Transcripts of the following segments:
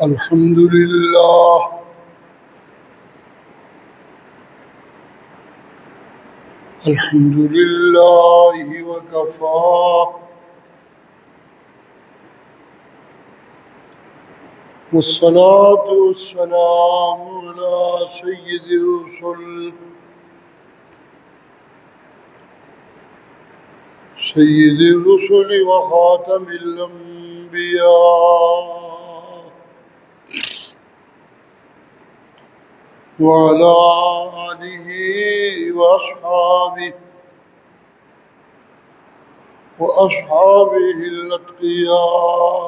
الحمد لله الحمد لله وكفى والصلاة والسلام على سيد الرسل وخاتم الأنبياء وعلى آله وأصحابه الأتقياء.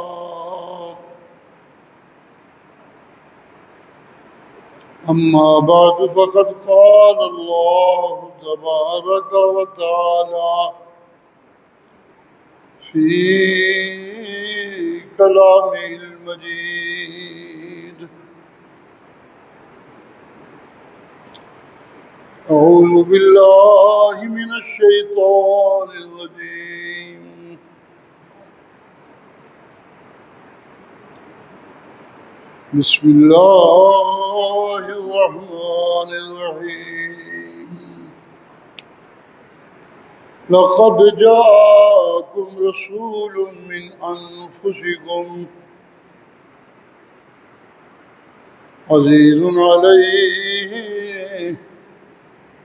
أما بعد فقد قال الله تبارك وتعالى في كلامه المجيد: أعوذ بالله من الشيطان الرجيم. بسم الله الرحمن الرحيم. لقد جاءكم رسول من أنفسكم عزيز عليه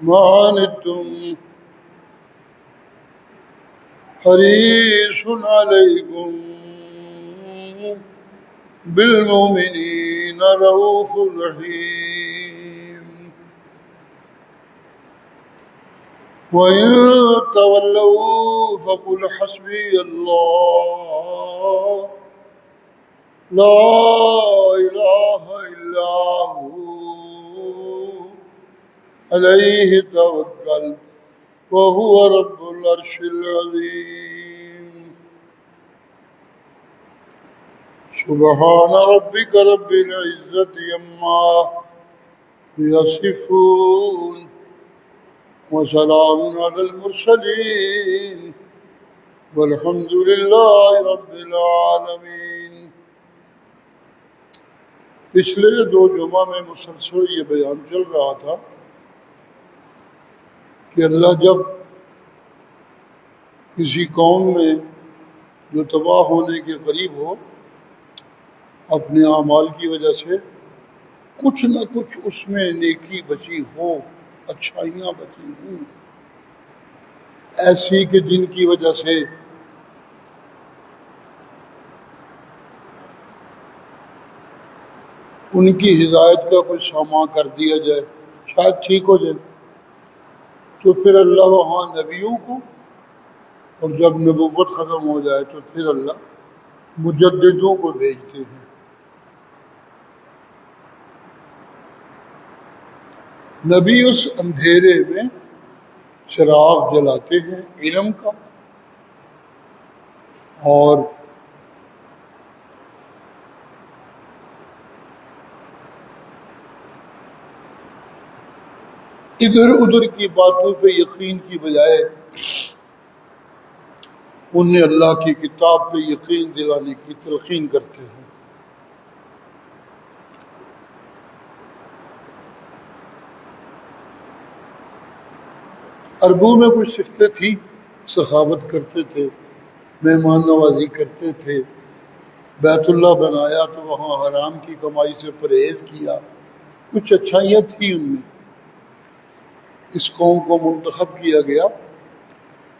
ما عنتم حريص عليكم بالمؤمنين رؤوف رحيم. وإن تولوا فقل حسبي الله لا إله إلا هو عليه توكلت وهو رب العرش العظيم. سبحان ربك رب العزة عما يصفون وسلام على المرسلين والحمد لله رب العالمين. پچھلے 2 جمعہ میں مسلسل یہ بیان چل رہا تھا کہ اللہ جب کسی قوم میں جو تباہ ہونے کے قریب ہو اپنے اعمال کی وجہ سے کچھ نہ کچھ اس میں نیکی بچی ہو، اچھائیاں بچی ہوں، ایسی کہ جن کی وجہ سے ان کی ہدایت کا کوئی سامان کر دیا جائے، شاید ٹھیک ہو جائے، تو پھر اللہ وہاں نبیوں کو، اور جب نبوت ختم ہو جائے تو پھر اللہ مجددوں کو بھیجتے ہیں. نبی اس اندھیرے میں چراغ جلاتے ہیں علم کا، اور ادھر ادھر کی باتوں پہ یقین کی بجائے انہیں اللہ کی کتاب پہ یقین دلانے کی تلقین کرتے ہیں. عربوں میں کچھ صفتیں تھیں، سخاوت کرتے تھے، مہمان نوازی کرتے تھے، بیت اللہ بنایا تو وہاں حرام کی کمائی سے پرہیز کیا، کچھ اچھائیاں تھیں ان میں. اس قوم کو منتخب کیا گیا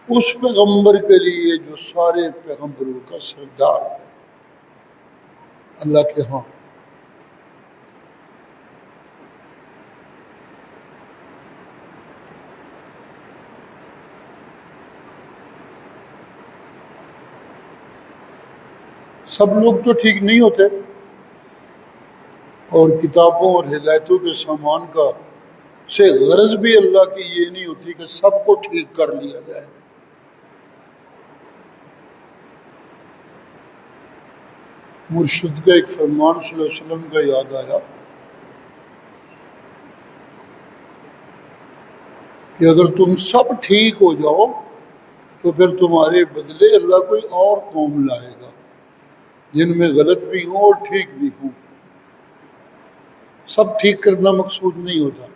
اس پیغمبر کے لیے جو سارے پیغمبروں کا سردار ہے اللہ کے ہاں. سب لوگ تو ٹھیک نہیں ہوتے، اور کتابوں اور ہدایتوں کے سامان کا سے غرض بھی اللہ کی یہ نہیں ہوتی کہ سب کو ٹھیک کر لیا جائے. مرشد کا ایک فرمان صلی اللہ علیہ وسلم کا یاد آیا کہ اگر تم سب ٹھیک ہو جاؤ تو پھر تمہارے بدلے اللہ کوئی اور قوم لائے گا جن میں غلط بھی ہوں اور ٹھیک بھی ہوں. سب ٹھیک کرنا مقصود نہیں ہوتا.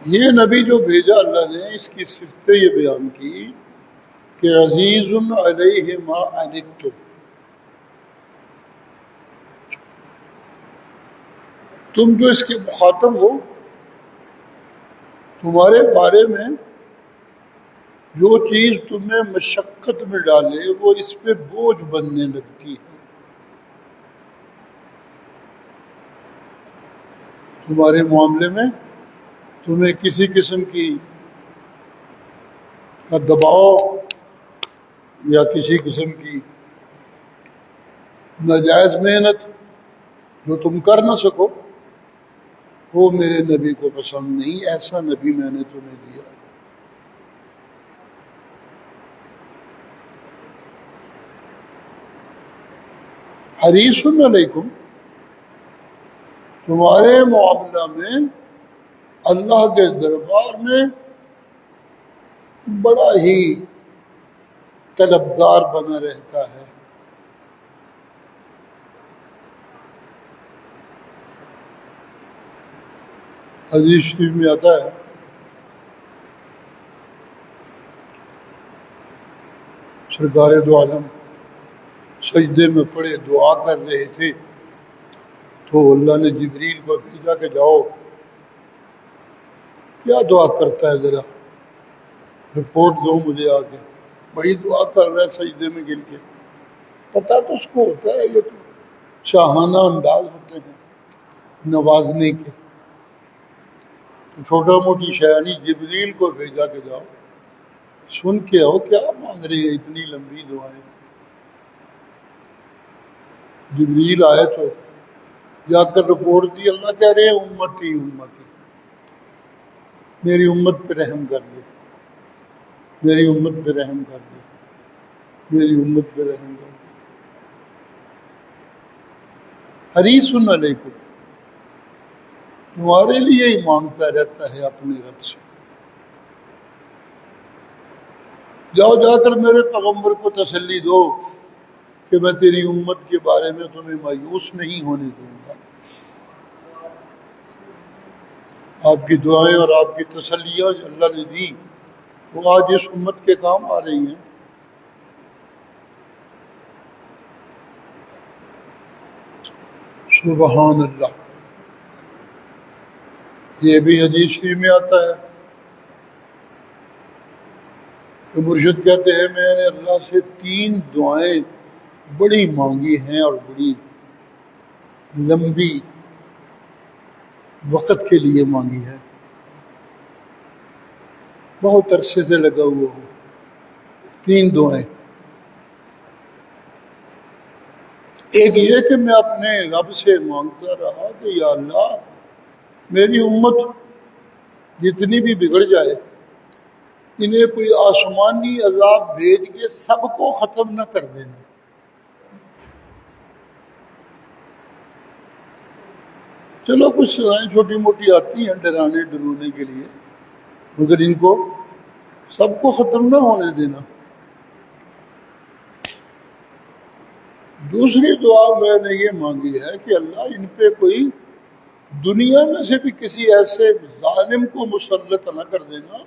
یہ نبی جو بھیجا اللہ نے، اس کی صفتیں یہ بیان کی کہ عزیز علیہ ما عنتم، تم جو اس کے مخاطب ہو، تمہارے بارے میں جو چیز تمہیں مشقت میں ڈالے وہ اس پہ بوجھ بننے لگتی ہے. تمہارے معاملے میں تمہیں کسی قسم کی کا دباؤ یا کسی قسم کی ناجائز محنت جو تم کر نہ سکو، وہ میرے نبی کو پسند نہیں. ایسا نبی میں نے تمہیں دیا. حریص علیکم، تمہارے معاملہ میں اللہ کے دربار میں بڑا ہی طلبگار بنا رہتا ہے. حدیث شریف میں آتا ہے سرکار دو عالم سجدے میں پڑے دعا کر رہے تھے تو اللہ نے جبریل کو بھیجا کہ جاؤ کیا دعا کرتا ہے ذرا رپورٹ دو مجھے آ کے. بڑی دعا کر رہا ہے سجدے میں گر کے. پتہ تو اس کو ہوتا ہے یہ تو شاہانہ انداز ہوتے ہیں نوازنے کے. تو چھوٹا موٹی شیانی جبریل کو بھیجا کہ جاؤ سن کے آؤ کیا مانگ رہی ہے اتنی لمبی دعائیں. جبریل آئے تو جا کر رپورٹ دی. اللہ کہہ رہے ہیں امتی امتی، میری امت پہ رحم کر دے، میری امت پہ رحم کر دے، میری امت پہ رحم کر دے. حریص علیکم، تمہارے لیے ہی مانگتا رہتا ہے اپنے رب سے. جاؤ جا کر میرے پیغمبر کو تسلی دو کہ میں تیری امت کے بارے میں تمہیں مایوس نہیں ہونے دوں گا. آپ کی دعائیں اور آپ کی تسلیاں جو اللہ نے دی وہ آج اس امت کے کام آ رہی ہیں. سبحان اللہ. یہ بھی حدیث شریف میں آتا ہے کہ مرشد کہتے ہیں میں نے اللہ سے 3 دعائیں بڑی مانگی ہیں اور بڑی لمبی وقت کے لیے مانگی ہے، بہت عرصے سے لگا ہوا ہوں. 3 دعائیں. ایک یہ کہ میں اپنے رب سے مانگتا رہا کہ یا اللہ میری امت جتنی بھی بگڑ جائے انہیں کوئی آسمانی عذاب بھیج کے سب کو ختم نہ کر دینا. چلو کچھ سزائیں چھوٹی موٹی آتی ہیں ڈرانے ڈرونے کے لیے، مگر ان کو سب کو ختم نہ ہونے دینا. دوسری دعا میں نے یہ مانگی ہے کہ اللہ ان پہ کوئی دنیا میں سے بھی کسی ایسے ظالم کو مسلط نہ کر دینا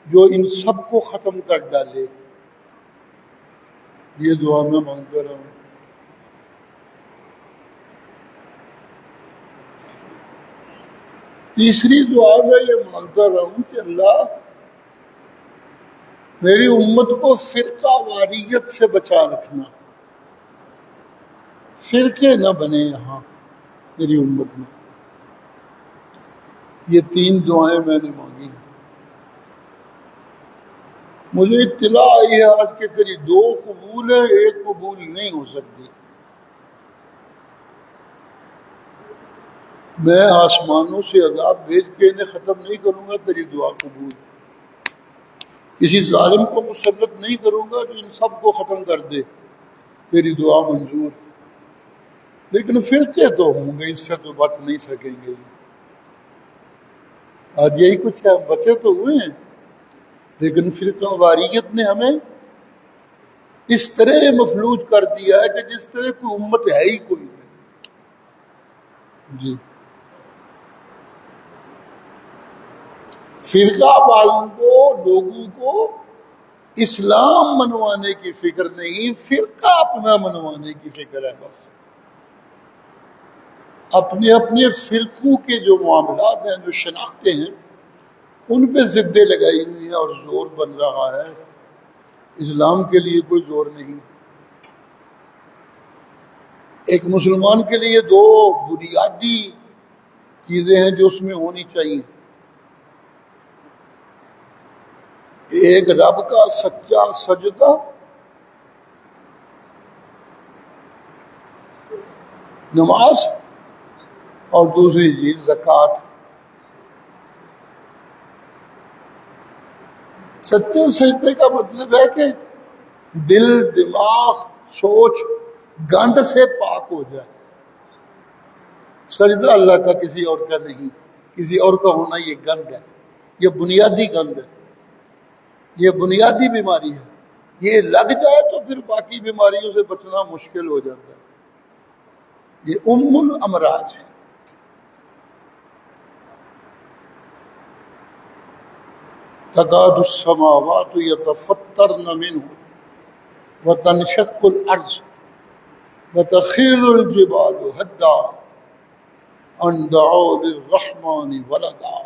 جو ان سب کو ختم کر ڈالے. یہ دعا میں مانگتا رہا ہوں. تیسری دعا میں یہ مانگتا رہا ہوں کہ اللہ میری امت کو فرقہ واریت سے بچا رکھنا. فرقے نہ بنے یہاں میری امت میں. یہ 3 دعائیں میں نے مانگی ہیں. مجھے اطلاع آئی ہے آج کے قریب 2 قبول ہیں، 1 قبول نہیں ہو سکتی. میں آسمانوں سے عذاب بھیج کے انہیں ختم نہیں کروں گا، تیری دعا قبول. کسی ظالم کو مسلط نہیں کروں گا جو ان سب کو ختم کر دے، تیری دعا منظور. لیکن فرقے تو ہوں گے، اس سے تو بچ نہیں سکیں گے. آج یہی کچھ ہے، بچے تو ہوئے ہیں لیکن فرقہ واریت نے ہمیں اس طرح مفلوج کر دیا ہے کہ جس طرح کوئی امت ہے ہی کوئی نہیں. جی فرقہ والوں کو، لوگوں کو اسلام منوانے کی فکر نہیں، فرقہ اپنا منوانے کی فکر ہے. بس اپنے اپنے فرقوں کے جو معاملات ہیں، جو شناختیں ہیں، ان پہ ضدیں لگائی ہوئی ہیں اور زور بن رہا ہے. اسلام کے لیے کوئی زور نہیں. ایک مسلمان کے لیے دو بنیادی چیزیں ہیں جو اس میں ہونی چاہیے. ایک رب کا سچا سجدہ، نماز، اور دوسری چیز زکوٰۃ. سچے سجدے کا مطلب ہے کہ دل، دماغ، سوچ گند سے پاک ہو جائے. سجدہ اللہ کا، کسی اور کا نہیں. کسی اور کا ہونا یہ گند ہے، یہ بنیادی گند ہے، یہ بنیادی بیماری ہے. یہ لگ جائے تو پھر باقی بیماریوں سے بچنا مشکل ہو جاتا ہے. یہ الامراض ہے. تکاد السماوات یتفطرن منه وتنشق الارض وتخر الجبال هدا ان دعوا للرحمن ولدا.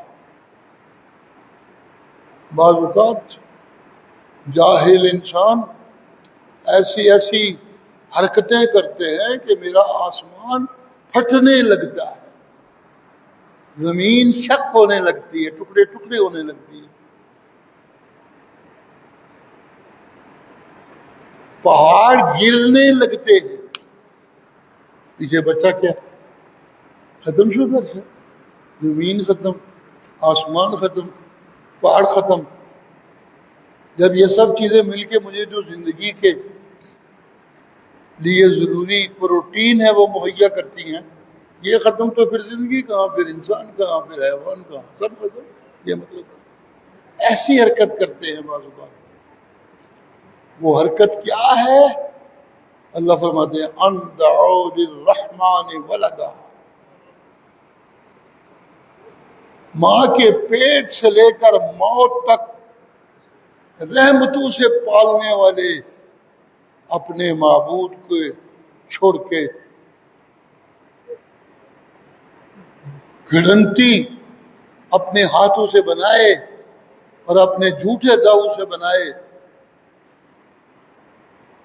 بعض اوقات جاہل انسان ایسی ایسی حرکتیں کرتے ہیں کہ میرا آسمان پھٹنے لگتا ہے، زمین شق ہونے لگتی ہے، ٹکڑے ٹکڑے ہونے لگتی ہے، پہاڑ گرنے لگتے ہیں. پیچھے بچہ کیا ختم شدہ ہے، زمین ختم، آسمان ختم، پہاڑ ختم. جب یہ سب چیزیں مل کے مجھے جو زندگی کے لیے ضروری پروٹین ہے وہ مہیا کرتی ہیں، یہ ختم تو پھر زندگی کہاں، پھر انسان کہاں، پھر حیوان کہاں، سب ختم. یہ مطلب ایسی حرکت کرتے ہیں بعض اوقات. وہ حرکت کیا ہے؟ اللہ فرماتے ہیں ان دعوا للرحمن ولدا. ماں کے پیٹ سے لے کر موت تک رحمتوں سے پالنے والے اپنے معبود کو چھوڑ کے گھڑنتی اپنے ہاتھوں سے بنائے اور اپنے جھوٹے داؤ سے بنائے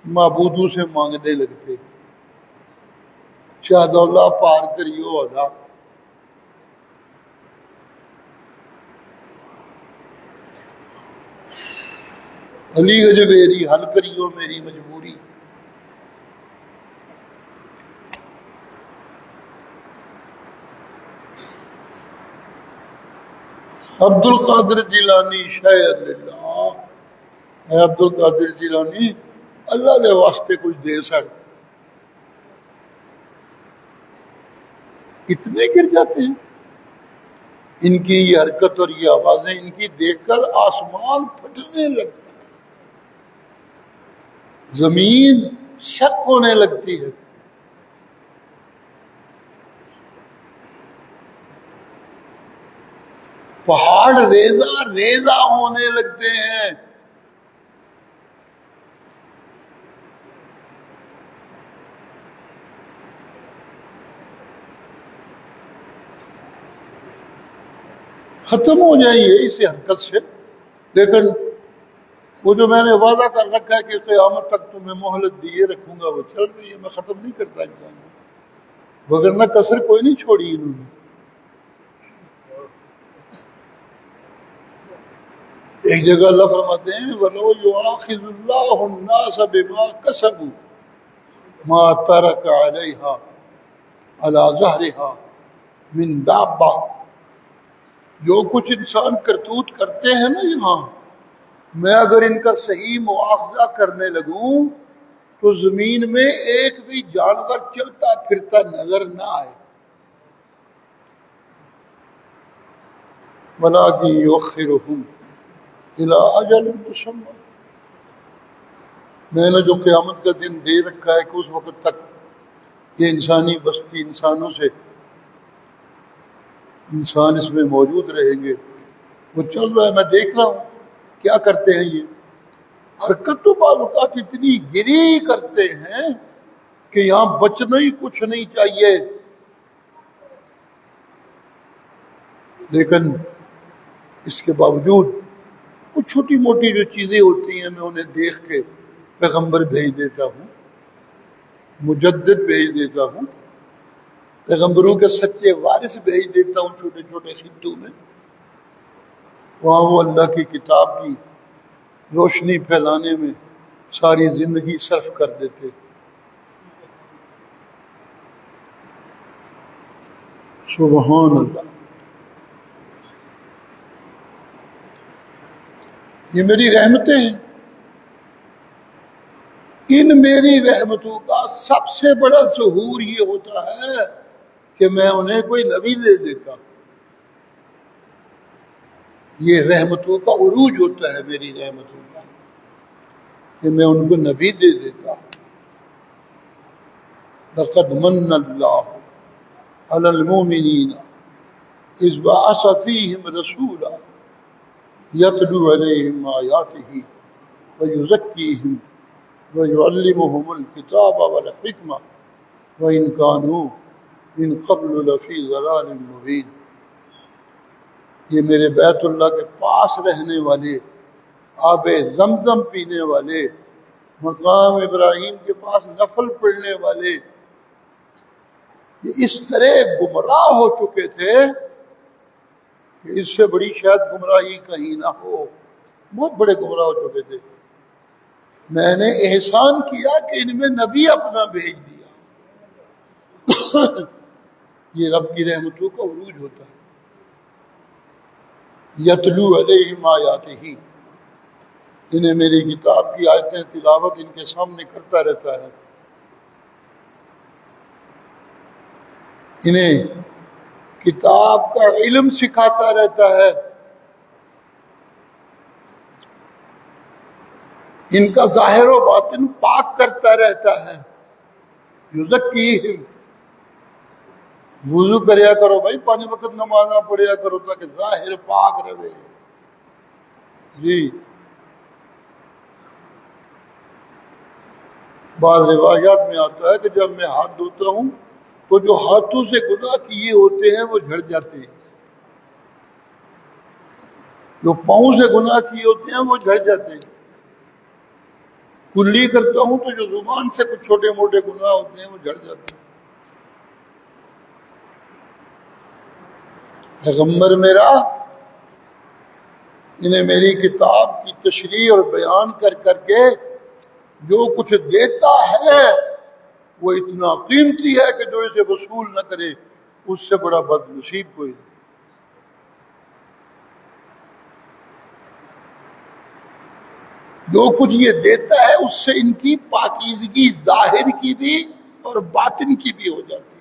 معبودوں سے مانگنے لگتے. شاید اللہ پار کریو اللہ. علی گجویری حل کریو میری مجبوری. عبد القادر جیلانی شاعر اللہ. اے عبد القادر جیلانی اللہ دے واسطے کچھ دے سک. اتنے گر جاتے ہیں. ان کی یہ حرکت اور یہ آوازیں ان کی دیکھ کر آسمان پھٹنے لگتا ہے، زمین شق ہونے لگتی ہے. پہاڑ ریزہ ریزہ ہونے لگتے ہیں. ختم ہو جائیں گے اسی حرکت سے. لیکن وہ جو میں نے وعدہ کر رکھا ہے کہ قیامت تک تمہیں مہلت دیے رکھوں گا، وہ چل رہی ہے. میں ختم نہیں کرتا انسان کو، وگرنہ کسر کوئی نہیں چھوڑی انہوں نے. ایک جگہ اللہ فرماتے ہیں وَلَوْ يُؤَاخِذُ اللَّهُ النَّاسَ بِمَا كَسَبُوا مَا تَرَكَ عَلَيْهَا عَلَى ظَهْرِهَا مِن دَابَّةٍ. جو کچھ انسان کرتوت کرتے ہیں نا یہاں، میں اگر ان کا صحیح مواخذہ کرنے لگوں تو زمین میں ایک بھی جانور چلتا پھرتا نظر نہ آئے. وَلَٰكِن يُؤَخِّرُهُمْ إِلَىٰ أَجَلٍ مُّسَمًّى. میں نے جو قیامت کا دن دے رکھا ہے کہ اس وقت تک یہ انسانی بستی انسانوں سے انسان اس میں موجود رہیں گے، وہ چل رہا ہے، میں دیکھ رہا ہوں کیا کرتے ہیں یہ حرکت تو بعض اوقات اتنی گری کرتے ہیں کہ یہاں بچنا ہی کچھ نہیں چاہیے، لیکن اس کے باوجود کچھ چھوٹی موٹی جو چیزیں ہوتی ہیں میں انہیں دیکھ کے پیغمبر بھیج دیتا ہوں، مجدد بھیج دیتا ہوں، پیغمبروں کے سچے وارث بھیج دیتا ہوں چھوٹے چھوٹے خطوں میں، وہاں وہ اللہ کی کتاب کی روشنی پھیلانے میں ساری زندگی صرف کر دیتے۔ سبحان اللہ، یہ میری رحمتیں ہیں۔ ان میری رحمتوں کا سب سے بڑا ظہور یہ ہوتا ہے کہ میں انہیں کوئی نبی دے دیتا ہوں، یہ رحمتوں کا عروج ہوتا ہے میری رحمتوں کا کہ میں ان کو نبی دے دیتا ہوں۔ لقد من اللہ علی المؤمنین اذ بعث فیہم رسولا یتلو علیہم آیاتہ ویزکیہم وَيُعَلِّمُهُمُ الْكِتَابَ وَالْحِكْمَةَ وَإِنْ كَانُوا مِنْ قَبْلُ لَفِي ضَلَالٍ مُبِينٍ۔ یہ میرے بیت اللہ کے پاس رہنے والے، آب زمزم پینے والے، مقام ابراہیم کے پاس نفل پڑھنے والے، یہ اس طرح گمراہ ہو چکے تھے کہ اس سے بڑی شاید گمراہی کہیں نہ ہو، بہت بڑے گمراہ ہو چکے تھے۔ میں نے احسان کیا کہ ان میں نبی اپنا بھیج دیا، یہ رب کی رحمتوں کا عروج ہوتا ہے۔ یتلو علیہم آیاتہ، انہیں میری کتاب کی آیتیں تلاوت ان کے سامنے کرتا رہتا ہے، انہیں کتاب کا علم سکھاتا رہتا ہے، ان کا ظاہر و باطن پاک کرتا رہتا ہے۔ یزکیہم، وضو کریا کرو بھائی، 5 وقت نمازاں پڑھیا کرو تاکہ ظاہر پاک رہے۔ جی بعض روایات میں آتا ہے کہ جب میں ہاتھ دھوتا ہوں تو جو ہاتھوں سے گناہ کیے ہوتے ہیں وہ جھڑ جاتے ہیں، جو پاؤں سے گناہ کیے ہوتے ہیں وہ جھڑ جاتے ہیں، کلی کرتا ہوں تو جو زبان سے کچھ چھوٹے موٹے گناہ ہوتے ہیں وہ جھڑ جاتے ہیں۔ پیغمبر میرا انہیں میری کتاب کی تشریح اور بیان کر کر کے جو کچھ دیتا ہے وہ اتنا قیمتی ہے کہ جو اسے وصول نہ کرے اس سے بڑا بد نصیب کوئی نہیں۔ جو کچھ یہ دیتا ہے اس سے ان کی پاکیزگی ظاہر کی بھی اور باطن کی بھی ہو جاتی ہے،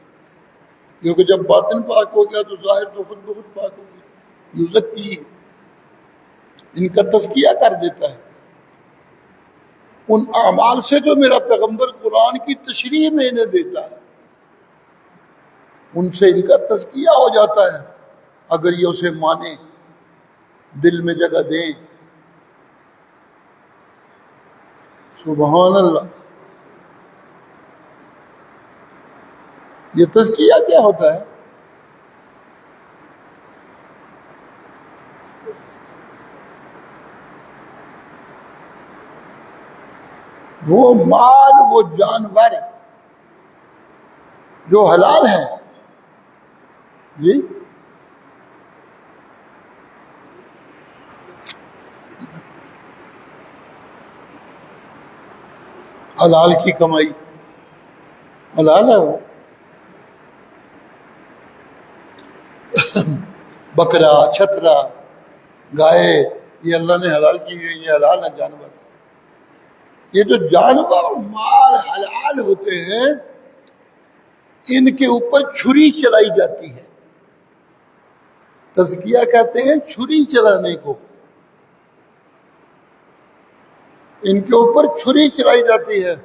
کیونکہ جب باطن پاک ہو گیا تو ظاہر تو خود بخود پاک ہو گیا۔ یزکی، ان کا تزکیہ کر دیتا ہے ان اعمال سے جو میرا پیغمبر قرآن کی تشریح میں انہیں دیتا ہے، ان سے ان کا تزکیہ ہو جاتا ہے اگر یہ اسے مانے، دل میں جگہ دیں۔ سبحان اللہ، یہ تزکیہ کیا ہوتا ہے؟ وہ مال، وہ جانور جو حلال ہے، جی حلال کی کمائی حلال ہے، وہ بکرا، چھترا، گائے، یہ اللہ نے حلال کی ہوئی، یہ حلال ہے جانور۔ یہ جو جانور مال حلال ہوتے ہیں ان کے اوپر چھری چلائی جاتی ہے، تزکیہ کہتے ہیں چھری چلانے کو۔ ان کے اوپر چھری چلائی جاتی ہے،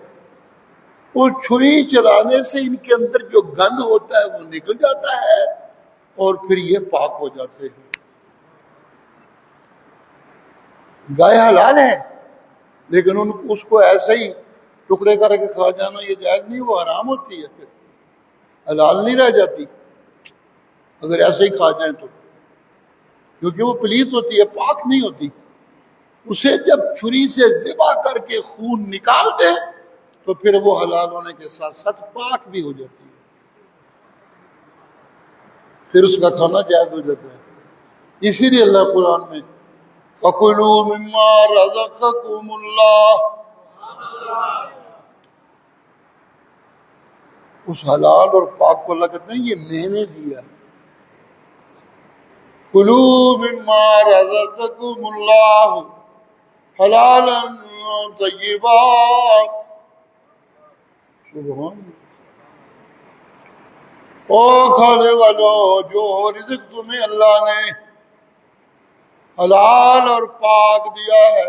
وہ چھری چلانے سے ان کے اندر جو گند ہوتا ہے وہ نکل جاتا ہے اور پھر یہ پاک ہو جاتے ہیں۔ گائے حلال ہے لیکن اس کو ایسے ہی ٹکڑے کر کے کھا جانا یہ جائز نہیں، وہ حرام ہوتی ہے، پھر حلال نہیں رہ جاتی اگر ایسے ہی کھا جائیں تو، کیونکہ وہ پلیت ہوتی ہے، پاک نہیں ہوتی۔ اسے جب چھری سے ذبح کر کے خون نکال دے تو پھر وہ حلال ہونے کے ساتھ ساتھ پاک بھی ہو جاتی ہے، پھر اس کا کھانا جائز ہو جاتا ہے۔ اسی لیے اللہ قرآن میں فَكُلُوا مِمَّا رَزَقَكُمُ اللَّهُ، اس حلال اور پاک کو اللہ کہتے ہیں یہ میں نے دیا۔ کُلُوا مِمَّا رَزَقَكُمُ اللَّهُ حَلَالًا طَيِّبًا، سبحان او کھانے والو، جو رزق تمہیں اللہ نے حلال اور پاک دیا ہے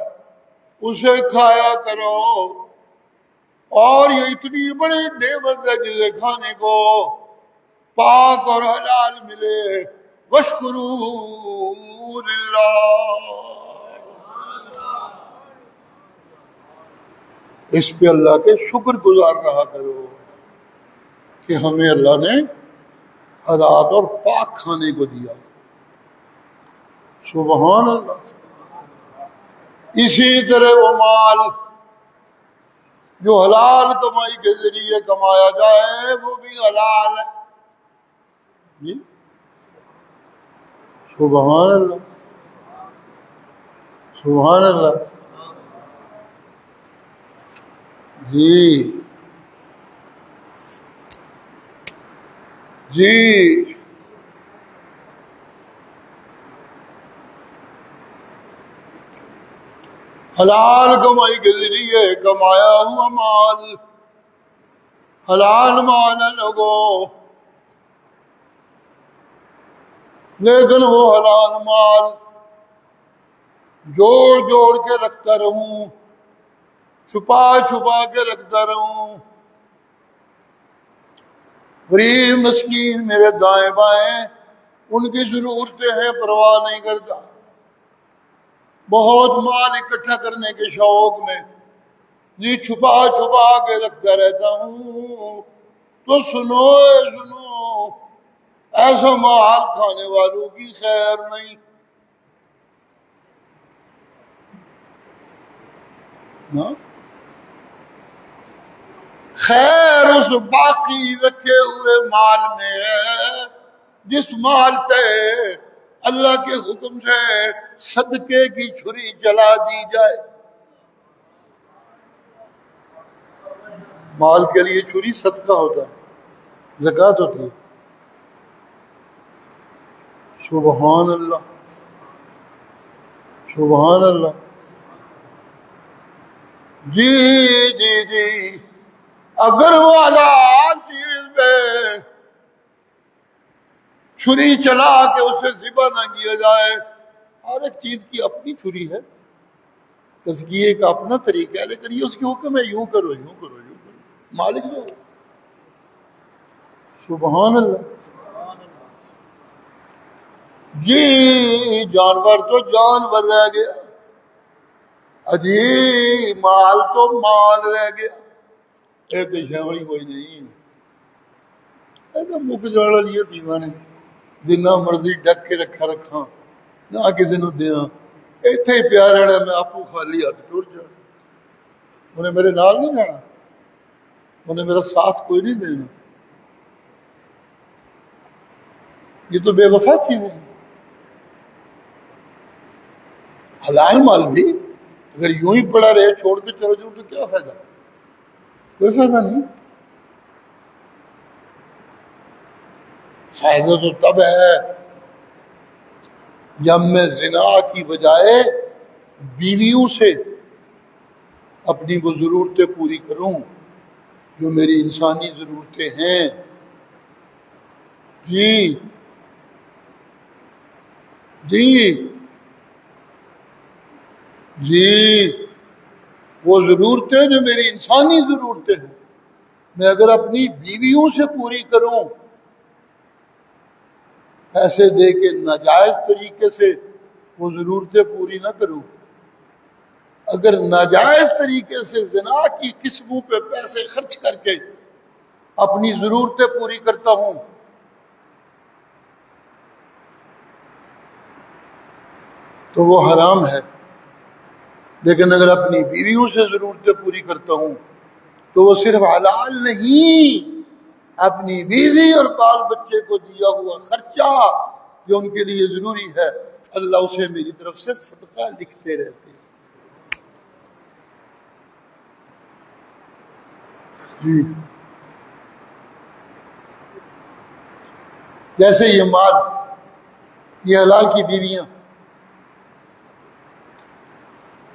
اسے کھایا کرو، اور یہ اتنی بڑی نعمت ہے جسے کھانے کو پاک اور حلال ملے۔ وَاشْكُرُوا لِلَّهِ، اس پہ اللہ کے شکر گزار رہا کرو کہ ہمیں اللہ نے حلال اور پاک کھانے کو دیا۔ سبحان اللہ۔ اسی طرح وہ مال جو حلال کمائی کے ذریعے کمایا جائے وہ بھی حلال ہے۔ جی سبحان اللہ، سبحان اللہ۔ جی جی حلال کمائی کے ذریعے کمایا ہوا مال حلال مال ہے لوگو، لیکن وہ حلال مال جوڑ جوڑ کے رکھتا رہوں، چھپا چھپا کے رکھتا رہوں، غریب مسکین میرے دائیں بائیں ان کی ضرورتیں ہیں پرواہ نہیں کرتا، بہت مال اکٹھا کرنے کے شوق میں جی چھپا چھپا کے رکھتا رہتا ہوں، تو سنو سنو، ایسا مال کھانے والوں کی خیر نہیں۔ خیر اس باقی رکھے ہوئے مال میں ہے جس مال پہ اللہ کے حکم سے صدقے کی چھری چلا دی جائے۔ مال کے لیے چھری صدقہ ہوتا ہے، زکوٰۃ ہوتی ہے۔ سبحان اللہ، سبحان اللہ۔ جی جی جی، اگر وہ حلال چیز میں چھری چلا کے اسے ذبح نہ کیا جائے، ہر ایک چیز کی اپنی چھری ہے، تزکیے کا اپنا طریقہ ہے، لیکن یہ اس کے حکم ہے یوں کرو یوں کرو یوں کرو، مالک جو۔ سبحان اللہ۔ جی جانور تو جانور رہ گیا، اجی مال تو مال رہ گیا، ایک شہوئی کوئی نہیں ایسا مک جانا لیا تیمہ نے جنہ مرضی ڈک کے رکھا نہ کسی نے دیا، ایتھے ہی پیار رہنا، میں آپ کو خالی ہاتھ ٹوٹ جا، انہیں میرے نال نہیں جانا، انہیں میرا ساتھ کوئی نہیں دینا، یہ تو بے وفا چیزیں ہیں۔ حلال مال بھی اگر یوں ہی پڑا رہے چھوڑ کے چلو جاؤ تو کیا فائدہ، کوئی فائدہ نہیں۔ فائدہ تو تب ہے جب میں زنا کی بجائے بیویوں سے اپنی وہ ضرورتیں پوری کروں جو میری انسانی ضرورتیں ہیں۔ جی جی جی وہ ضرورتیں جو میری انسانی ضرورتیں ہیں، میں اگر اپنی بیویوں سے پوری کروں، ایسے دے کے ناجائز طریقے سے وہ ضرورتیں پوری نہ کروں، اگر ناجائز طریقے سے زنا کی قسموں پہ پیسے خرچ کر کے اپنی ضرورتیں پوری کرتا ہوں، تو وہ حرام ہے۔ لیکن اگر اپنی بیویوں سے ضرورتیں پوری کرتا ہوں تو وہ صرف حلال نہیں، اپنی بیوی اور بال بچے کو دیا ہوا خرچہ جو ان کے لیے ضروری ہے، اللہ اسے میری طرف سے صدقہ لکھتے رہتے ہیں۔ جی، جیسے یہ مال، یہ حلال کی بیویاں،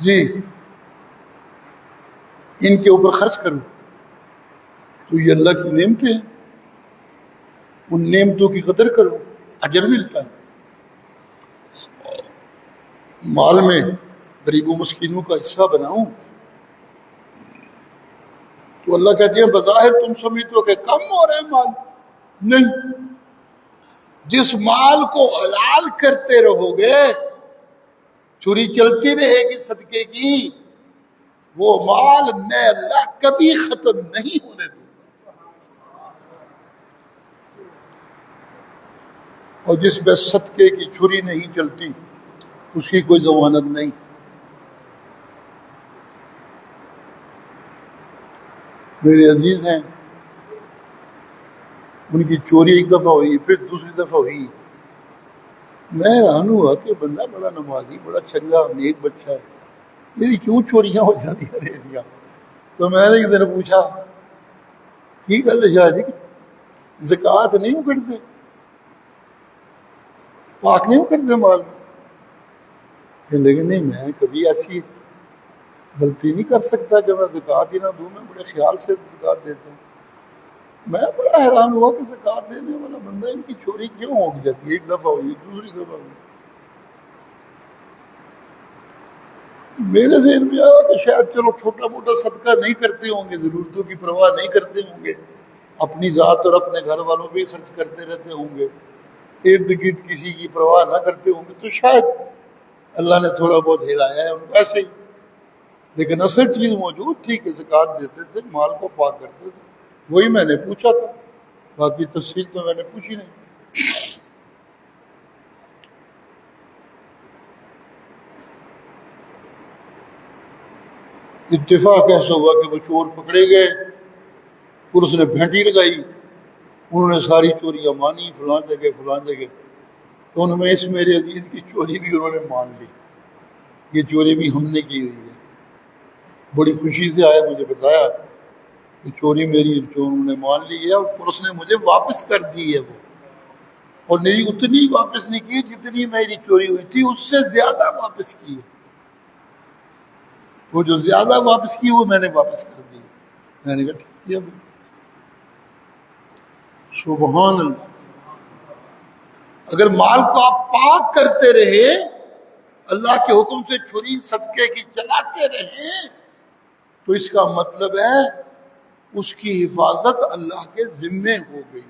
جی، ان کے اوپر خرچ کروں تو یہ اللہ کی نعمتیں ہیں، ان نعمتوں کی قدر کروں، اجر ملتا ہے۔ مال میں غریب و مسکینوں کا حصہ بناؤں تو اللہ کہتے ہیں بظاہر تم سمجھتے ہو کہ کم ہو رہے مال، نہیں، جس مال کو حلال کرتے رہو گے، چوری چلتی رہے گی صدقے کی، وہ مال میں اللہ کبھی ختم نہیں ہونے دوں گا، اور جس پہ صدقے کی چھری نہیں چلتی اس کی کوئی ضمانت نہیں۔ میرے عزیز ہیں، ان کی چوری ایک دفعہ ہوئی، پھر دوسری دفعہ ہوئی، میں حیران ہوا کہ بندہ بڑا نمازی، بڑا چنگا نیک بچہ ہے، میری کیوں چوریاں ہو جاتی ہیں؟ تو میں نے ایک دن پوچھا، ٹھیک ہے شاہ جی، زکوٰۃ نہیں کرتے، پاک نہیں کرتے مال، لیکن نہیں، میں کبھی ایسی غلطی نہیں کر سکتا کہ میں زکوٰۃ ہی نہ دوں، میں بڑے خیال سے زکوٰۃ دیتا ہوں۔ میں بڑا حیران ہوا کہ زکوٰۃ دینے والا بندہ ان کی چوری کیوں ہو جاتی ہے، ایک دفعہ ہوئی، دوسری دفعہ ہوئی۔ میرے ذہن میں آیا کہ شاید چلو چھوٹا موٹا صدقہ نہیں کرتے ہوں گے، ضرورتوں کی پرواہ نہیں کرتے ہوں گے، اپنی ذات اور اپنے گھر والوں پہ خرچ کرتے رہتے ہوں گے، ارد گرد کسی کی پرواہ نہ کرتے ہوں گے، تو شاید اللہ نے تھوڑا بہت ہلایا ہے ان کو ایسے ہی۔ لیکن اصل چیز موجود تھی کہ زکوٰۃ دیتے تھے، مال کو پاک کرتے تھے، وہی میں نے پوچھا تھا، باقی تفصیل تو میں نے پوچھی نہیں۔ اتفاق ایسا ہوا کہ وہ چور پکڑے گئے، پولیس نے بھینٹی لگائی، انہوں نے ساری چوریاں مانی، فلاں جگہ، تو ان میں اس میرے عزیز کی چوری بھی انہوں نے مان لی، یہ چوری بھی ہم نے کی ہوئی ہے۔ بڑی خوشی سے آیا، مجھے بتایا کہ چوری میری جو انہوں نے مان لی ہے، اور پولیس نے مجھے واپس کر دی ہے وہ، اور میری اتنی واپس نہیں کی جتنی میری چوری ہوئی تھی، اس سے زیادہ واپس کی ہے، وہ جو زیادہ واپس کی وہ میں نے واپس کر دی۔ میں نے کہا ٹھیک ہے، سبحان اللہ۔ اگر مال کو آپ پاک کرتے رہے، اللہ کے حکم سے چھری صدقے کی چلاتے رہے، تو اس کا مطلب ہے اس کی حفاظت اللہ کے ذمے ہو گئی۔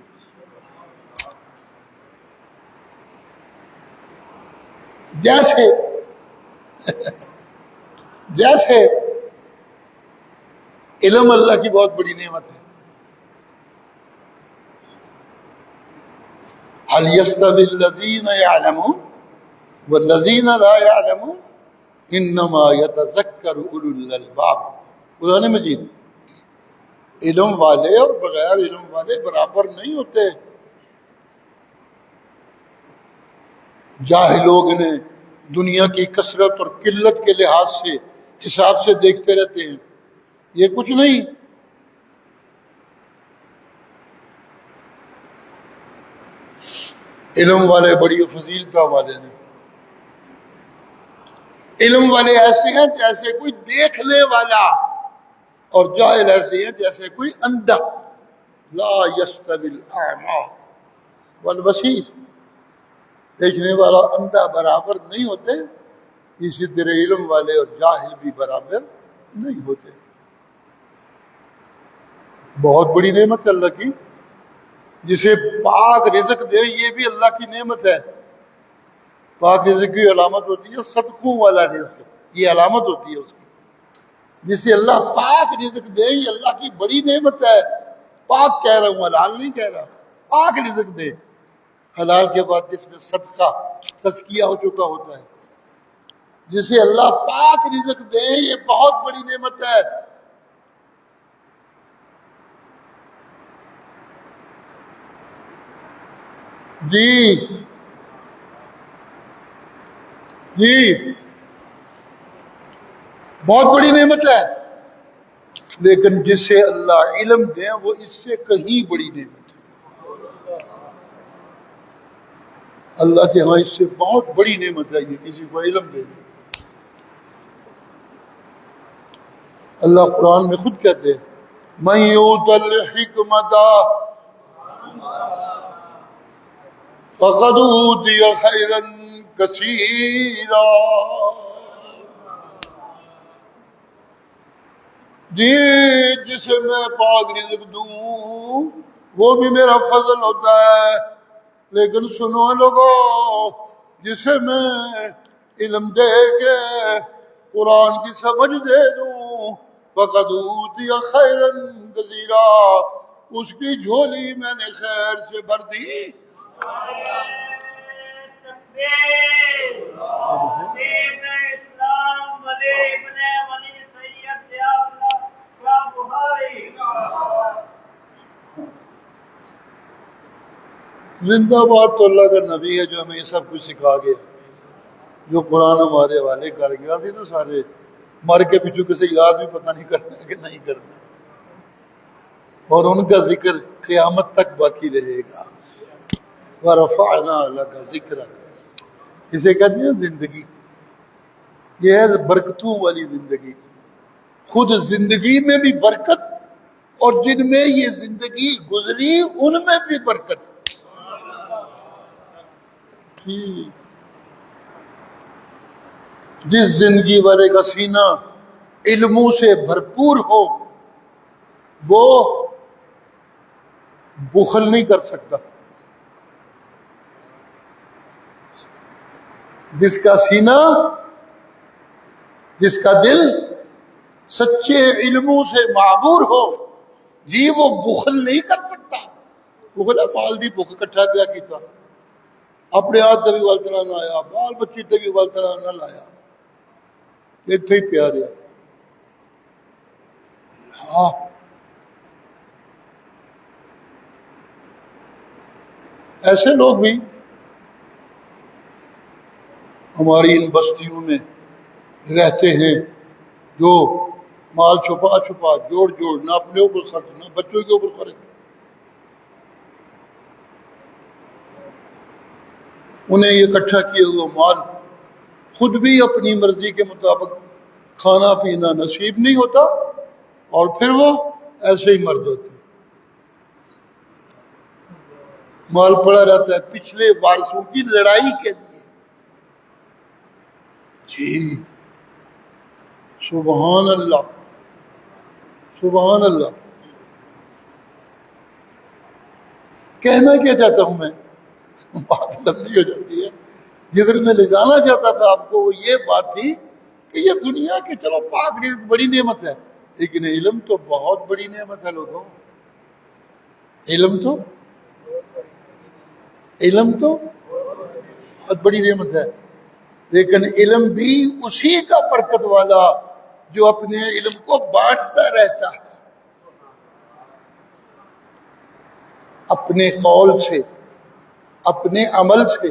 جیسے علم اللہ کی بہت بڑی نعمت ہے۔ هل يستوي الذين يعلمون والذين لا يعلمون انما يتذكر اولو الالباب۔ قرآن مجید، علم والے اور بغیر علم والے برابر نہیں ہوتے۔ جاہلوں نے دنیا کی کثرت اور قلت کے لحاظ سے حساب سے دیکھتے رہتے ہیں، یہ کچھ نہیں۔ علم والے بڑی فضیلتہ والے ہیں۔ علم والے ایسے ہیں جیسے کوئی دیکھنے والا، اور جاہل ایسے ہیں جیسے کوئی اندھا۔ لا یستوی الاعمی والبصیر، دیکھنے والا اندھا برابر نہیں ہوتے، اسی طرح علم والے اور جاہل بھی برابر نہیں ہوتے. بہت بڑی نعمت ہے اللہ کی. جسے پاک رزق دے یہ بھی اللہ کی نعمت ہے. پاک رزق کی علامت ہوتی ہے صدقوں والا رزق, یہ علامت ہوتی ہے اس کی. جسے اللہ پاک رزق دے یہ اللہ کی بڑی نعمت ہے. پاک کہہ رہا ہوں, حلال نہیں کہہ رہا. پاک رزق دے, حلال کے بعد جس میں صدقہ تزکیہ ہو چکا ہوتا ہے. جسے اللہ پاک رزق دے یہ بہت بڑی نعمت ہے. جی جی بہت بڑی نعمت ہے. لیکن جسے اللہ علم دے وہ اس سے کہیں بڑی نعمت ہے. اللہ کے ہاں اس سے بہت بڑی نعمت ہے یہ کسی کو علم دے دے. اللہ قرآن میں خود کہتے ہیں من یؤت الحکمت فقد اوتی خیرا کثیرا. جی جسے میں پاک رزق دوں وہ بھی میرا فضل ہوتا ہے. لیکن سنو لوگو, جسے میں علم دے کے قرآن کی سمجھ دے دوں فقد اوتی خیرا کثیرا, اس کی جھولی میں نے خیر سے بھر دی. زندہ باد تو اللہ کا نبی ہے جو ہمیں یہ سب کچھ سکھا گیا, جو قرآن ہمارے حوالے کر گیا. تھے تو سارے مر کے پیچھو کسی یاد بھی پتہ نہیں کرنا کہ نہیں کرنا, اور ان کا ذکر قیامت تک باقی رہے گا. وَرَفَعْنَا لَكَ ذِكْرَكَ, اسے کہتے ہیں زندگی. یہ ہے برکتوں والی زندگی. خود زندگی میں بھی برکت, اور جن میں یہ زندگی گزری ان میں بھی برکت. جس زندگی والے کا سینہ علموں سے بھرپور ہو وہ بخل نہیں کر سکتا. جس کا سینہ, جس کا دل سچے علموں سے معمور ہو جی وہ بخل نہیں کر سکتا. بخل مال دی بھوک کٹھا پیا کیتا, اپنے ہاتھ تے بھی ولتنا نہ آیا, بال بچی تے بھی ولتنا نہ لایا, اتنے ہی پیا رہا. ہاں ایسے لوگ بھی ہماری ان بستیوں میں رہتے ہیں جو مال چھپا چھپا جوڑ جوڑ نہ اپنے اوپر خرچ نہ بچوں کے اوپر خرچ. انہیں یہ اکٹھا کیا ہوا مال خود بھی اپنی مرضی کے مطابق کھانا پینا نصیب نہیں ہوتا, اور پھر وہ ایسے ہی مر جاتے. مال پڑا رہتا ہے پچھلے وارثوں کی لڑائی کے لیے. جی سبحان اللہ سبحان اللہ. کہنا کیا چاہتا ہوں میں, بات لمبی ہو جاتی ہے. جدھر میں لے جانا چاہتا تھا آپ کو وہ یہ بات تھی کہ یہ دنیا کی چلو پاک بڑی نعمت ہے, لیکن علم تو بہت بڑی نعمت ہے لوگوں. علم تو بہت بڑی نعمت ہے. لیکن علم بھی اسی کا برکت والا جو اپنے علم کو بانٹتا رہتا ہے, اپنے قول سے اپنے عمل سے.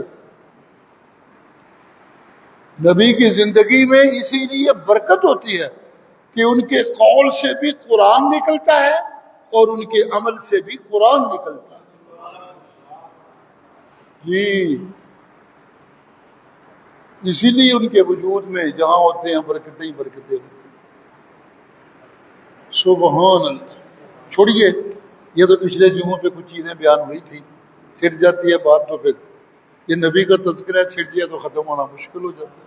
نبی کی زندگی میں اسی لیے برکت ہوتی ہے کہ ان کے قول سے بھی قرآن نکلتا ہے اور ان کے عمل سے بھی قرآن نکلتا ہے. جی اسی لیے ان کے وجود میں جہاں ہوتے ہیں برکتیں ہی برکتیں ہوتی ہیں. سبحان اللہ. چھوڑیے, یہ تو پچھلے جمعوں پہ کچھ چیزیں بیان ہوئی تھی, چھٹ جاتی ہے بات تو پھر یہ نبی کا تذکرہ چھٹ جائے تو ختم ہونا مشکل ہو جاتا ہے.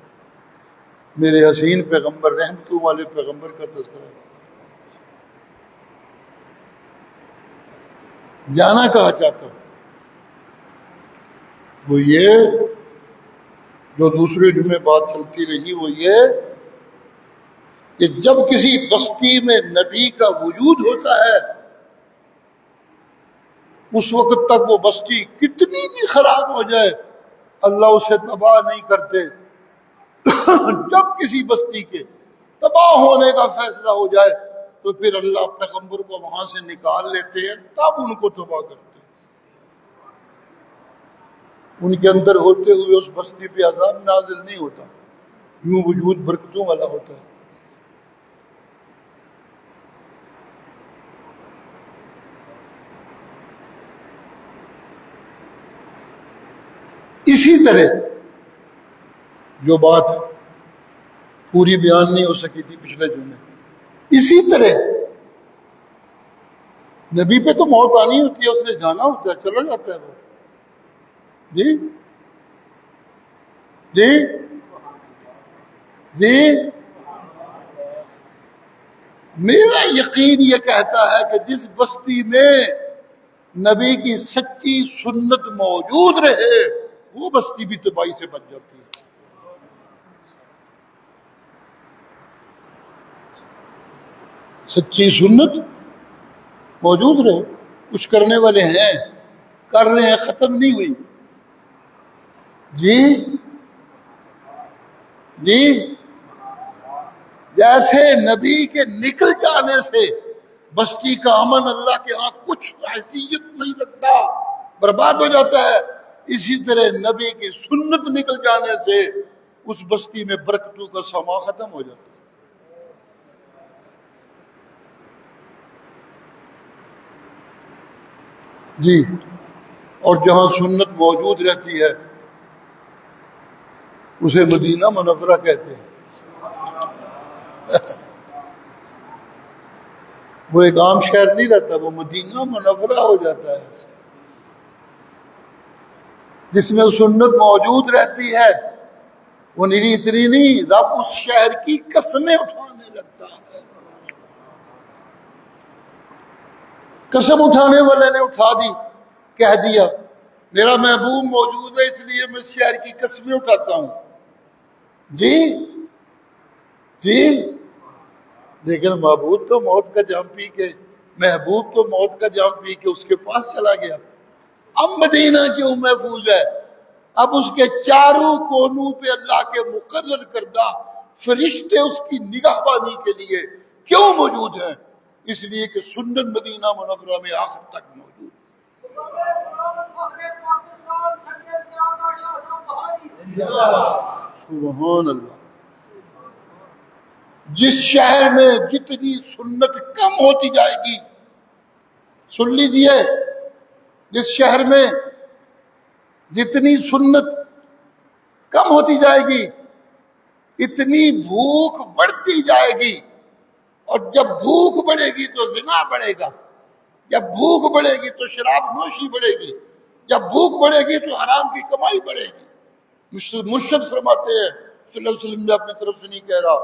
میرے حسین پیغمبر رحمتوں والے پیغمبر کا تذکرہ ہے۔ جانا کہاں چاہتا ہوں وہ یہ جو دوسرے جمعے بات چلتی رہی، وہ یہ کہ جب کسی بستی میں نبی کا وجود ہوتا ہے اس وقت تک وہ بستی کتنی بھی خراب ہو جائے اللہ اسے تباہ نہیں کرتے۔ جب کسی بستی کے تباہ ہونے کا فیصلہ ہو جائے تو پھر اللہ پیغمبر کو وہاں سے نکال لیتے ہیں، تب ان کو تباہ کرتے ہیں۔ ان کے اندر ہوتے ہوئے اس بستی پہ عذاب نازل نہیں ہوتا، یوں وجود برکتوں والا ہوتا ہے۔ اسی طرح جو بات پوری بیان نہیں ہو سکی تھی پچھلے جمعے، اسی طرح نبی پہ تو موت آنی ہوتی ہے، اس نے جانا ہوتا ہے، چلا جاتا ہے وہ۔ جی جی جی میرا یقین یہ کہتا ہے کہ جس بستی میں نبی کی سچی سنت موجود رہے وہ بستی بھی تباہی سے بچ جاتی ہے۔ سچی سنت موجود رہے، کچھ کرنے والے ہیں، کر رہے ہیں، ختم نہیں ہوئی۔ جی جی جیسے نبی کے نکل جانے سے بستی کا امن اللہ کے ہاں کچھ حیثیت نہیں رکھتا، برباد ہو جاتا ہے، اسی طرح نبی کی سنت نکل جانے سے اس بستی میں برکتوں کا سما ختم ہو جاتا ہے۔ جی اور جہاں سنت موجود رہتی ہے اسے مدینہ منورہ کہتے ہیں۔ وہ ایک عام شہر نہیں رہتا، وہ مدینہ منورہ ہو جاتا ہے، جس میں سنت موجود رہتی ہے۔ وہ نیری اتنی نہیں، رب اس شہر کی قسمیں اٹھانے لگتا ہے۔ قسم اٹھانے والے نے اٹھا دی، کہہ دیا میرا محبوب موجود ہے اس لیے میں شہر کی قسمیں اٹھاتا ہوں۔ جی جی لیکن محبوب تو موت کا جام پی کے اس کے پاس چلا گیا۔ اب مدینہ کیوں محفوظ ہے؟ اب اس کے چاروں کونوں پہ اللہ کے مقرر کردہ فرشتے اس کی نگہبانی کے لیے کیوں موجود ہیں؟ اس لیے کہ سنت مدینہ منورہ میں آخر تک موجود ہے۔ سبحان اللہ۔ جس شہر میں جتنی سنت کم ہوتی جائے گی، سن لیجئے، جس شہر میں جتنی سنت کم ہوتی جائے گی اتنی بھوک بڑھتی جائے گی، اور جب بھوک بڑھے گی تو زنا بڑھے گا، جب بھوک بڑھے گی تو شراب نوشی بڑھے گی، جب بھوک بڑھے گی تو حرام کی کمائی بڑھے گی۔ مرشد فرماتے ہیں صلی اللہ علیہ وسلم، میں اپنی طرف سے نہیں کہہ رہا،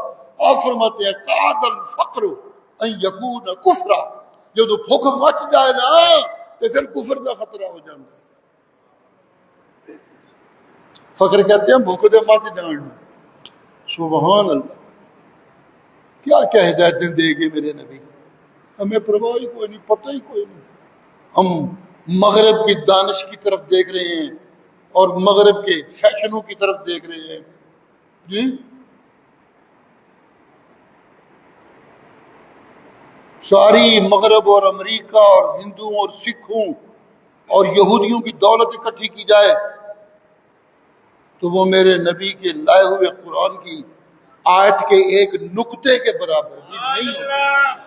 آپ فرماتے ہیں کاد الفقر ان یکون کفرا، جب تو بھوک مچ جائے نا تو پھر کفر کا خطرہ ہو جاتا ہے۔ فقر کہتے ہیں بھوک دے مچ جان۔ سبحان اللہ، کیا کیا ہدایتیں دے گے میرے نبی، ہمیں پرواہ ہی کوئی نہیں، پتہ ہی کوئی نہیں۔ ہم مغرب کی دانش کی طرف دیکھ رہے ہیں اور مغرب کے فیشنوں کی طرف دیکھ رہے ہیں۔ جی ساری مغرب اور امریکہ اور ہندوؤں اور سکھوں اور یہودیوں کی دولت اکٹھی کی جائے تو وہ میرے نبی کے لائے ہوئے قرآن کی آیت کے ایک نقطے کے برابر بھی نہیں ہوتی۔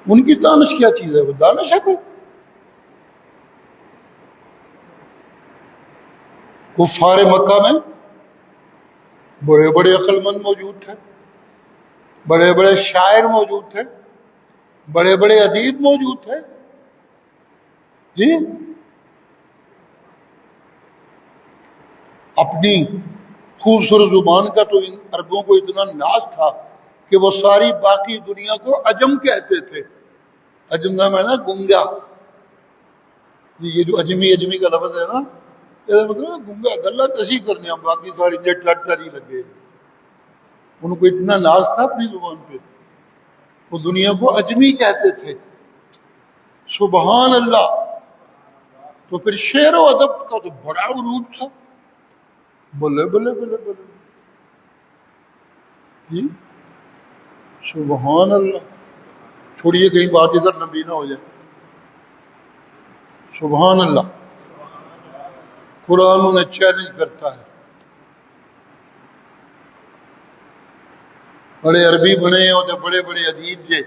ان کی دانش کیا چیز ہے؟ وہ دانش ہے کوئی؟ کفار مکہ میں بڑے بڑے عقل مند موجود تھے، بڑے بڑے شاعر موجود تھے، بڑے بڑے ادیب موجود تھے۔ جی اپنی خوبصورت زبان کا تو ان عربوں کو اتنا ناز تھا کہ وہ ساری باقی دنیا کو عجم کہتے تھے. عجم نام ہے نا گنگا. یہ جو اجمی کا لفظ ہے نا، یہ مطلب گنگا گلا کسی کرنے، ہم باقی ساری جٹ ہی لگے. ان کو اتنا ناز تھا اپنی زبان پہ، وہ دنیا کو اجمی کہتے تھے. سبحان اللہ. تو پھر شعر و ادب کا تو بڑا عروج تھا. بلے بلے بلے بلے جی سبحان اللہ. چھوڑیے کہیں بات ادھر لمبی نہ ہو جائے. سبحان اللہ. قرآن انہیں چیلنج کرتا ہے. بڑے عربی بنے ہیں اور بڑے بڑے ادیب جے،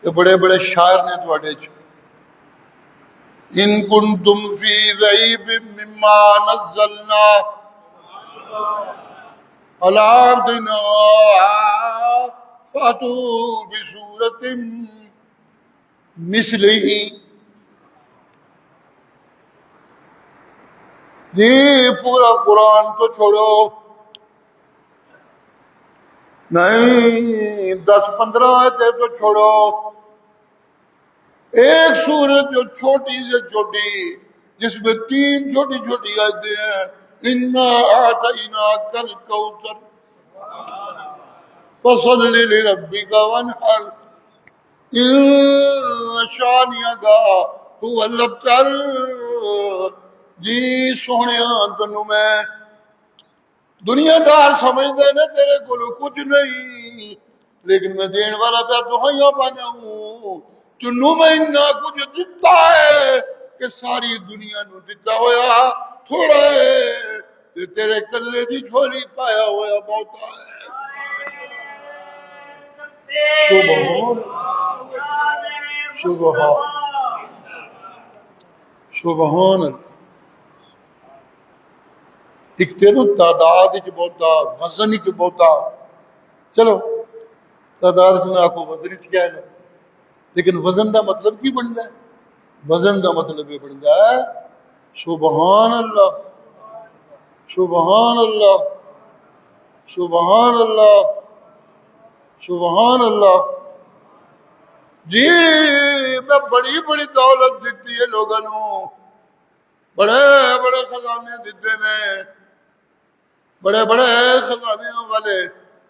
بڑے بڑے شاعر نے تواڈے چ. ان کنتم فی ریب مما نزلنا علی عبدنا فاتوا بسورۃ مثلہ. یہ پورا قرآن تو چھوڑو، نہیں 10-15 آیتیں تو چھوڑو، ایک سورت جو چھوٹی سے چھوٹی جس میں 3 چھوٹی چھوٹی آیتیں ہیں، انا اعطیناک الکوثر فصل لربک وانحر ان شانئک هو الابتر. جی سونیا تینوں میں دنیا دار سمجھتے نے تیرے کو کچھ نہیں، لیکن میں دین والا پہ دہائیاں پانا ہوں. تینوں میں اتنا کچھ دتا ہے کہ ساری دنیا نو دتا ہویا تھوڑا ہے، تے تیرے کلے دی جھولی پایا ہویا بہتا ہے. سبحان سبحان سبحان. ایک تینوں تعداد وچ بہتا، وزن وچ بہتا. چلو تعداد نہ آکو، وزن وچ کہہ لو، لیکن وزن دا مطلب کی بنتا ہے؟ وزن دا مطلب یہ بنتا ہے سبحان اللہ سبحان اللہ سبحان اللہ سبحان اللہ. جی میں بڑی بڑی دولت دیتی ہے لوگوں نو، بڑے بڑے خزانے دیتے نے، بڑے بڑے خزانے والے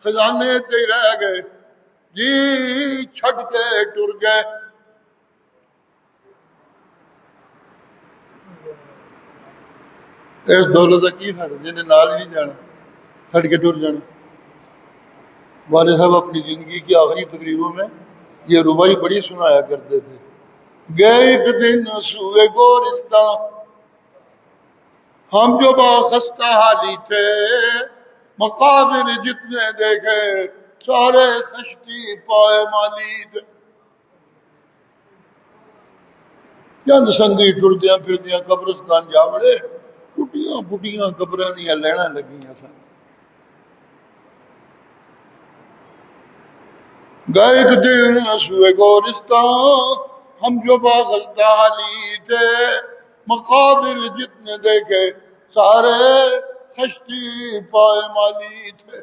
خزانے تے رہ گئے جی، چھٹ کے ٹر گئے. اس دولت کا کی فائدہ جنہیں نال ہی نہیں جانا، چھٹ کے ٹر جانا. والد صاحب اپنی زندگی کی آخری تقریبوں میں یہ ربائی بڑی سنایا کرتے تھے. گئے ایک دن سوئے گورستان، ہم جو باخستہ حالی تھے، مقابر جتنے دیکھے سارے خشتی پائے مالی تھے. چند سنگی ٹردیاں پھردیاں قبرستان جا بڑے، ٹوٹیاں پھٹیاں قبراں دیاں لینا لگیاں سن. گئے ایک دن سوئے گورستان، ہم جو باخستہ حالی تھے، مقابر جتنے دیکھے سارے خشتی پائے مالی تھے.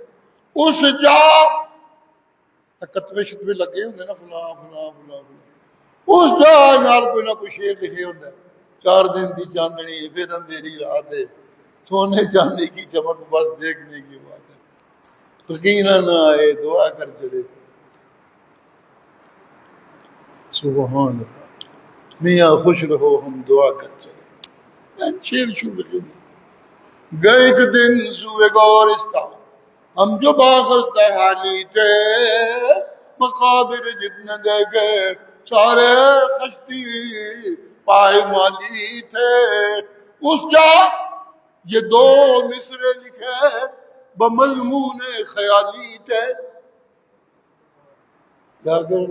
اس جا کتبے شتبے لگے ہوندے نا، فلاں فلاں فلاں فلاں، اس جا نال کوئی نہ کوئی شعر لکھے ہوندا ہے. 4 دن دی چاندنی پھر اندھیری رات ہے، سونے چاندی کی چمک بس دیکھنے کی بات ہے، فقیراں نہ آئے دعا کر چلے. سبحان اللہ. میاں خوش رہو ہم دعا کر چلے. شیر شور لکھے. گئے ایک دن سوئے گورستان، ہم جو باخستہ حالی تھے، مقابر جتنے دیکھے سارے خشتی پائے مالی تھے. اس جا یہ 2 مصرے لکھے بمضمون خیالی تھے. کیا کہ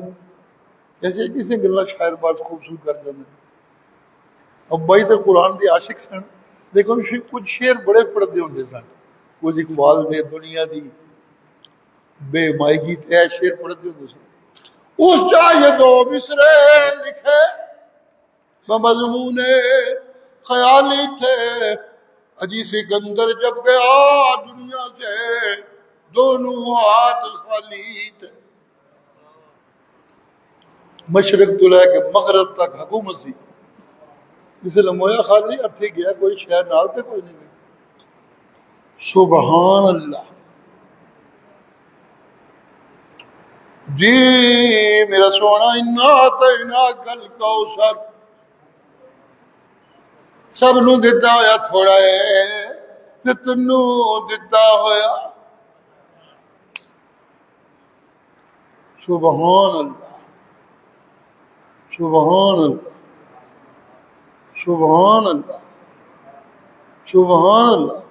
ایسے کسی گلا شاعر بات خوبصورت کر دیتے. اب بھائی تو قرآن دی عاشق سن، لیکن کچھ شعر بڑے پڑھتے ہوندے سن. کچھ اقبال دے دنیا دی بے مائگی تے شعر پڑھتے ہوندے سن. اس جا یہ 2 مصرے لکھے بمضمون خیالی تھے. اجی سکندر جب گیا دنیا سے دونوں ہاتھ خالی تھے، مشرق تو لے کے مغرب تک حکومت سی، اسے لمویا خالی ہتھی گیا، کوئی شہر نال تے کوئی نہیں گیا۔ سبحان اللہ۔ جی میرا سونا انا اعطیناک الکوثر سب نو دتا ہویا تھوڑا ہے تے تنو دتا ہویا۔ سبحان اللہ، سبحان اللہ، سبحان اللہ، سبحان اللہ۔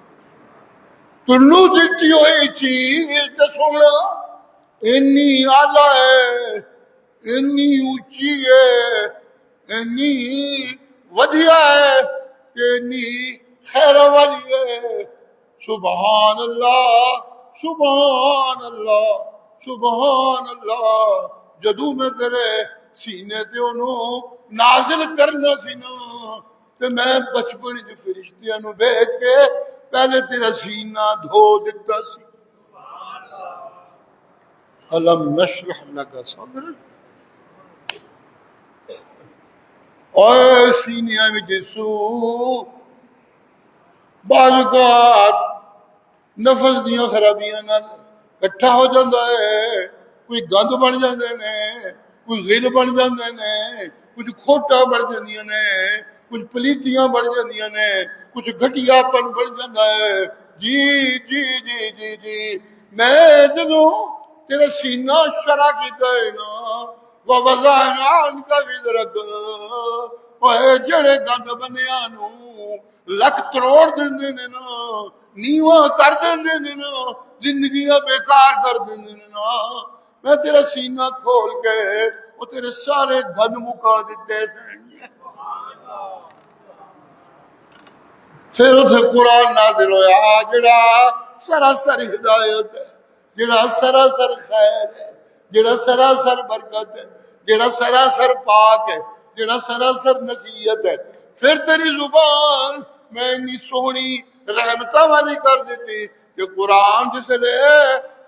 تنو دتی ہوئی چیز تے سونا اینی آلہ ہے، اینی اونچی ہے، اینی ودیا ہے، اینی خیر والی ہے۔ سبحان اللہ، سبحان اللہ، سبحان اللہ۔ جدو میں تیرے سینے تے انہوں نازل کرنا سی نا تے میں بچپن جو فرشتیاں نو بھیج کے پہلے تیرا سینہ دھو دیتا سی۔ الم نشرح لک صدرک، اوے سینیاں وچ سو بعض اوقات نفس دیاں خرابیاں نال کٹھا ہو جاتا ہے، کوئی گند بن جاندے نے، کوئی غل بن جاندے نے، کچھ کھوٹا بن جاندیاں نے، کچھ پلیتیاں بن جاندیاں نے، کچھ گھٹیا پن بن جاتا ہے۔ جی جی جی جی جی میں جدوں تیرا سینہ شرع کیتا ہے نا وَوَضَعْنَا عَنْكَ وِزْرَكَ، اوے جڑے گند بندیاں نو لک تروڑ دیندے نے نا، نیواں کر دیندے نے نا، زندگیاں بیکار کر دیندے نے نا، میں تیرا سینہ کھول کے وہ تیرے سارے گند مکا دیتے ہیں۔ پھر اتھے قرآن نازل ہویا جڑا سراسر ہدایت ہے، جڑا سراسر خیر ہے، جڑا سراسر برکت ہے، جڑا سراسر پاک ہے، جڑا سراسر نصیحت ہے۔ پھر تیری زبان میں اتنی سونی رحمتہ والی کر دیتی کہ قرآن جس لے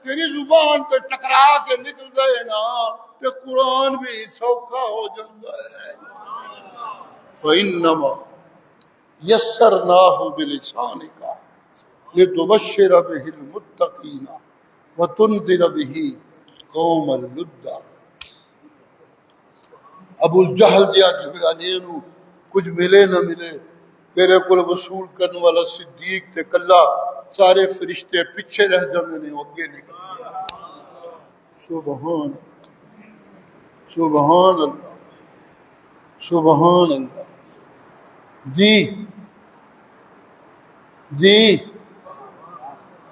تیری زبان تے ٹکرا کے نکل گئے نا کہ قرآن بھی سوکھا ہو جاتا ہے۔ فَإِنَّمَا یسرناہ بلسانک لتبشر بہ المتقین وتنذر بہ قوما لدا۔ ابو الجہل دیا جھگڑانے نو کچھ ملے نہ ملے، تیرے کول وصول کرنے والا صدیق تے کلا سارے فرشتے پیچھے رہ جاندے نے، اگے نکل گئے۔ سبحان سبحان اللہ، سبحان اللہ۔ جی جی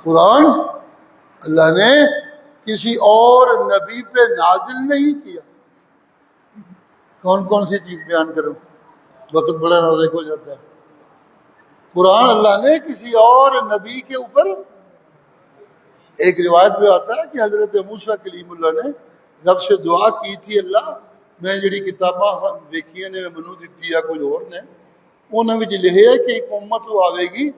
قرآن اللہ نے کسی اور نبی پہ نازل نہیں کیا۔ کون کون سی چیز بیان کروں، وقت بڑا نازک ہو جاتا ہے۔ قرآن اللہ نے کسی اور نبی کے اوپر، ایک روایت میں آتا ہے کہ حضرت موسیٰ کلیم اللہ نے رب سے دعا کی تھی، اللہ میں جڑی کتاباں دیکھیاں نے منو دیتی یا کوئی اور نے، انہاں وچ لکھیا ہے کہ ایک امت آوے گی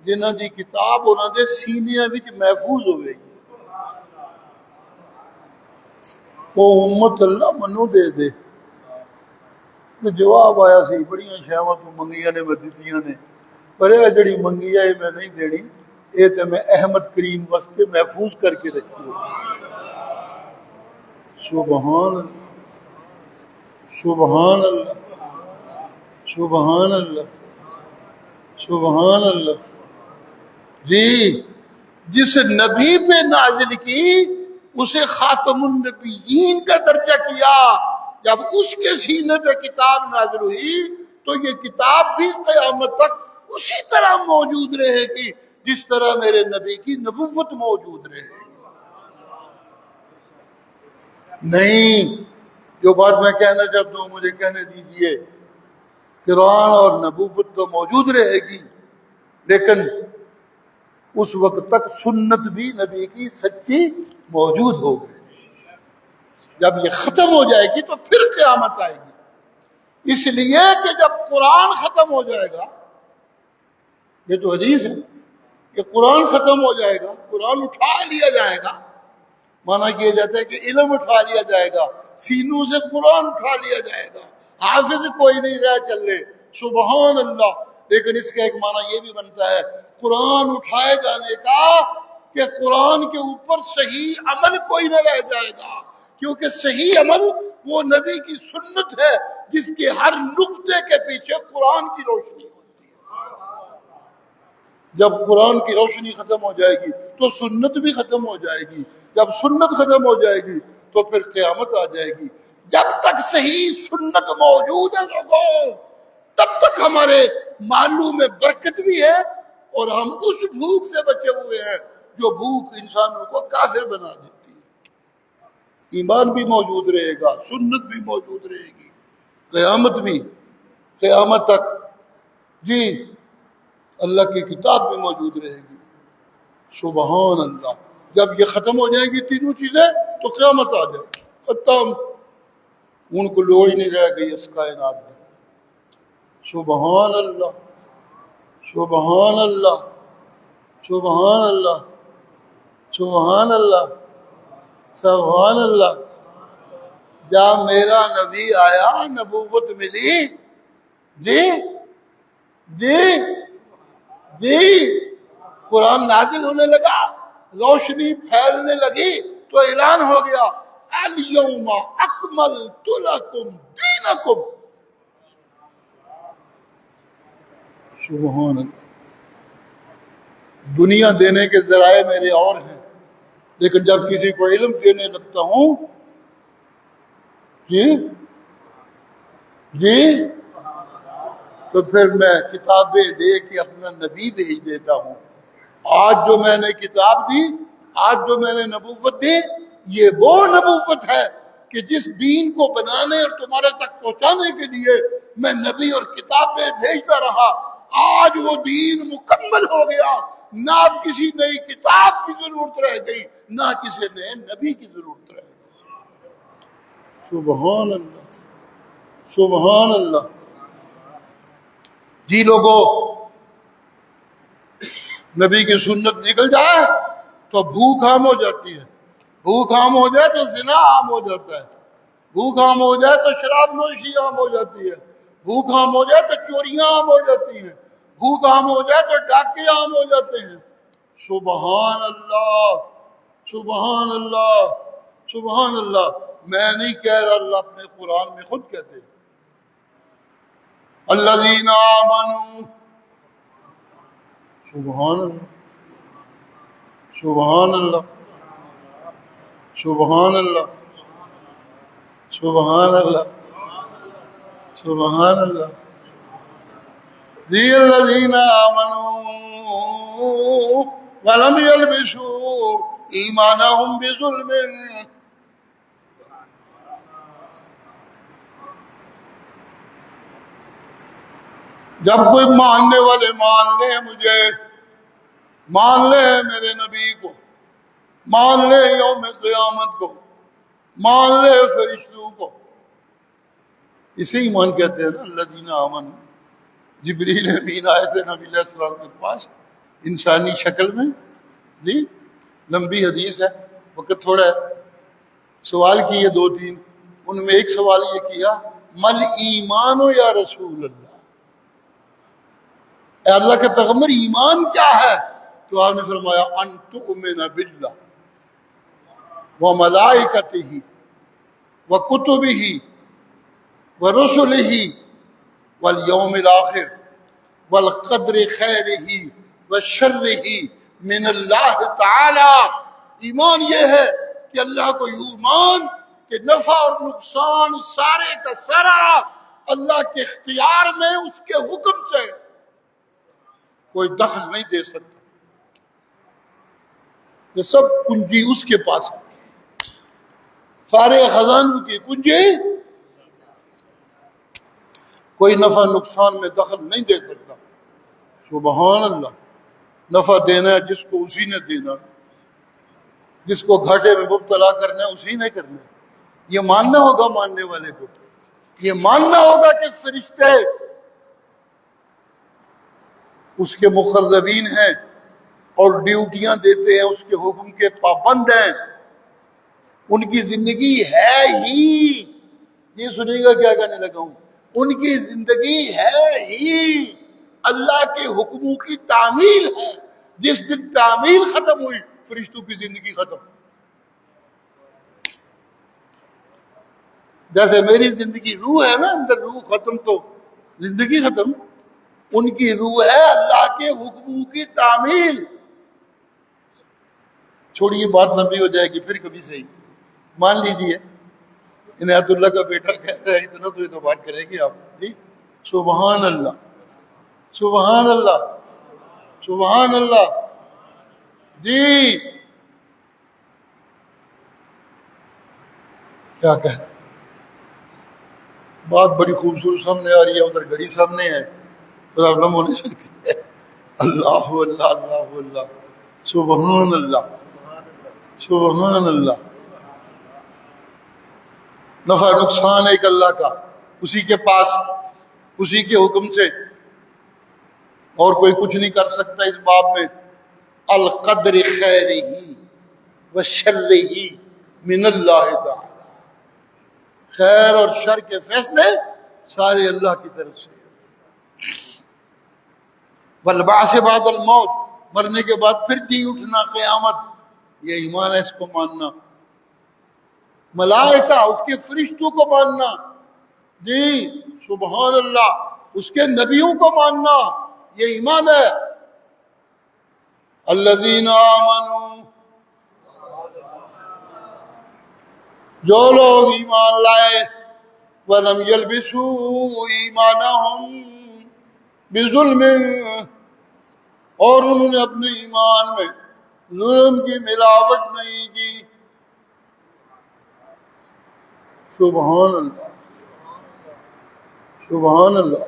جنہاں دی کتاب انہاں دے سینیاں وچ محفوظ ہوے گی۔ وہ امت اللہ منو دے دے۔ تو جواب آیا سی بڑیاں شیواں تو منگیاں نے میں دتیاں نے، پر یہ جڑی منگی ہے میں نہیں دینی، یہ تو میں احمد کریم واسطے محفوظ کر کے رکھی ہو۔ سبحان اللہ، سبحان اللہ، سبحان اللہ، سبحان اللہ۔ جی جس نبی پہ نازل کی اسے خاتم النبیین کا درجہ کیا۔ جب اس کے سینے پہ کتاب نازل ہوئی تو یہ کتاب بھی قیامت تک اسی طرح موجود رہے گی جس طرح میرے نبی کی نبوت موجود رہے گی۔ نہیں، جو بات میں کہنا چاہتا ہوں مجھے کہنے دیجئے، قرآن اور نبوت تو موجود رہے گی، لیکن اس وقت تک سنت بھی نبی کی سچی موجود ہوگی۔ جب یہ ختم ہو جائے گی تو پھر قیامت آئے گی۔ اس لیے کہ جب قرآن ختم ہو جائے گا، یہ تو حدیث ہے کہ قرآن ختم ہو جائے گا، قرآن اٹھا لیا جائے گا، مانا کیا جاتا ہے کہ علم اٹھا لیا جائے گا، سینوں سے قرآن اٹھا لیا جائے گا، حافظ کوئی نہیں رہ چل رہے، سبحان اللہ۔ لیکن اس کا ایک معنی یہ بھی بنتا ہے قرآن اٹھائے جانے کا کہ قرآن کے اوپر صحیح عمل کوئی نہ رہ جائے گا، کیونکہ صحیح عمل وہ نبی کی سنت ہے جس کے ہر نقطے کے پیچھے قرآن کی روشنی ہوتی ہے۔ جب قرآن کی روشنی ختم ہو جائے گی تو سنت بھی ختم ہو جائے گی، جب سنت ختم ہو جائے گی تو پھر قیامت آ جائے گی۔ جب تک صحیح سنت موجود ہے لوگوں، تب تک ہمارے معلوم میں برکت بھی ہے، اور ہم اس بھوک سے بچے ہوئے ہیں جو بھوک انسانوں کو کافر بنا دیتی ہے۔ ایمان بھی موجود رہے گا، سنت بھی موجود رہے گی، قیامت بھی، قیامت تک جی اللہ کی کتاب بھی موجود رہے گی۔ سبحان اللہ۔ جب یہ ختم ہو جائے گی تینوں چیزیں تو قیامت آ جائے گی، ختم، ان کو لوڑ ہی نہیں رہ گئی اس کائنات میں۔ سبحان اللہ، سبحان اللہ، سبحان اللہ، سبحان اللہ، سبحان اللہ۔ جب میرا نبی آیا، نبوت ملی، جی جی جی قرآن نازل ہونے لگا، روشنی پھیلنے لگی تو اعلان ہو گیا الیوم اکملت لکم دینکم۔ سبحان اللہ۔ دنیا دینے کے ذرائع میرے اور ہیں، لیکن جب کسی کو علم دینے لگتا ہوں، جی جی تو پھر میں کتابیں دے کے اپنا نبی بھیج دیتا ہوں۔ آج جو میں نے کتاب دی، آج جو میں نے نبوت دی، یہ وہ نبوت ہے کہ جس دین کو بنانے اور تمہارے تک پہنچانے کے لیے میں نبی اور کتابیں بھیجتا رہا۔ آج وہ دین مکمل ہو گیا، نہ اب کسی نئی کتاب کی ضرورت رہ گئی، نہ کسی نئے نبی کی ضرورت رہ گئی۔ سبحان اللہ، سبحان اللہ۔ جی لوگوں، نبی کی سنت نکل جائے تو بھوک عام ہو جاتی ہے، بھوک عام ہو جائے تو زنا عام ہو جاتا ہے، بھوک عام ہو جائے تو شراب نوشی عام ہو جاتی ہے، بھوک عام ہو جائے تو چوریاں عام ہو جاتی ہیں، بھوک عام ہو جائے تو ڈاکے عام ہو جاتے ہیں۔ سبحان اللہ، سبحان اللہ، سبحان اللہ۔ میں نہیں کہہ رہا، اللہ اپنے قرآن میں خود کہتے ہیں الذین آمنوا۔ سبحان اللہ، سبحان اللہ، سبحان اللہ، سبحان اللہ، سبحان اللہ۔ الذین آمنوا ولم یلبسوا ایمانہم بظلم۔ جب کوئی ماننے والے مان لے مجھے، مان لے میرے نبی کو، مان لے یوم قیامت کو، مان لے فرشتوں کو، اسے ایمان کہتے ہیں نا۔ الذین آمنوا۔ جبریل امین آئے تھے نبی علیہ السلام کے پاس انسانی شکل میں، جی لمبی حدیث ہے، وقت تھوڑا ہے، سوال کیے دو تین، ان میں ایک سوال یہ کیا مل ایمان یا رسول اللہ، اے اللہ کے پیغمبر ایمان کیا ہے؟ تو آپ نے فرمایا ان تؤمن باللہ وملائکتہ وکتبہ ورسلہ والیوم الاخر والقدر خیرہ وشرہ من اللہ تعالی۔ ایمان یہ ہے کہ اللہ کو یوں مان کہ نفع اور نقصان سارے کا سارا اللہ کے اختیار میں، اس کے حکم سے کوئی دخل نہیں دے سکتا، یہ سب کنجی اس کے پاس ہے، سارے خزانوں کی کنجی، کوئی نفع نقصان میں دخل نہیں دے سکتا۔ سبحان اللہ۔ نفع دینا ہے جس کو اسی نے دینا، جس کو گھاٹے میں مبتلا کرنا ہے اسی نے کرنا۔ یہ ماننا ہوگا ماننے والے کو، یہ ماننا ہوگا کہ فرشتے اس کے مقربین ہیں اور ڈیوٹیاں دیتے ہیں، اس کے حکم کے پابند ہیں، ان کی زندگی ہے ہی، یہ سنیے گا کیا کہنے لگا ہوں، ان کی زندگی ہے ہی اللہ کے حکموں کی تعمیل ہے۔ جس دن تعمیل ختم ہوئی فرشتوں کی زندگی ختم۔ جیسے میری زندگی روح ہے نا، اندر روح ختم تو زندگی ختم، ان کی روح ہے اللہ کے حکموں کی تعمیل۔ چھوڑیے بات لمبی ہو جائے گی پھر کبھی صحیح۔ مان لیجئے عنایت اللہ کا بیٹا کہتا ہے اتنا تو اعتبار کرے گی آپ جی۔ سبحان اللہ، سبحان اللہ، سبحان اللہ جی۔ کیا کہتے بات بڑی خوبصورت سامنے آ رہی ہے، ادھر گھڑی سامنے ہے، پرابلم ہونے سکتی ہے۔ اللہ اللہ اللہ اللہ، سبحان اللہ، سبحان اللہ۔ نفع نقصان ایک اللہ کا، اسی کے پاس، اسی کے حکم سے، اور کوئی کچھ نہیں کر سکتا اس باب میں۔ القدر خیرہ و شرہ من اللہ تعالی، خیر اور شر کے فیصلے سارے اللہ کی طرف سے۔ والبعث بعد الموت، مرنے کے بعد پھر جی اٹھنا، قیامت، یہ ایمان ہے، اس کو ماننا۔ ملائکہ، اس کے فرشتوں کو ماننا جی، سبحان اللہ، اس کے نبیوں کو ماننا، یہ ایمان ہے۔ الذین آمنوا، جو لوگ ایمان لائے، وَلَمْ يَلْبِسُوا إِيمَانَهُمْ بِظُلْمٍ، اور انہوں نے اپنے ایمان میں ظلم کی ملاوٹ نہیں کی۔ سبحان اللہ، سبحان اللہ،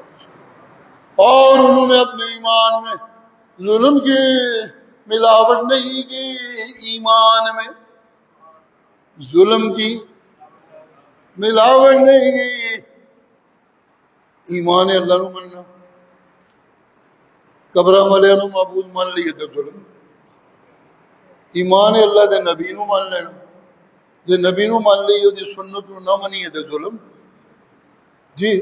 اور انہوں نے اپنے ایمان میں ظلم کی ملاوٹ نہیں کی۔ ایمان میں ظلم کی ملاوٹ نہیں کی۔ ایمان اللہ نو مننا، قبراں والے نو معبود مان لیے تو ظلم۔ ایمان اللہ دے نبی نو مان لینا، جے نبی نو مان لیے دی سنت نو نہ منیے تے ظلم جی۔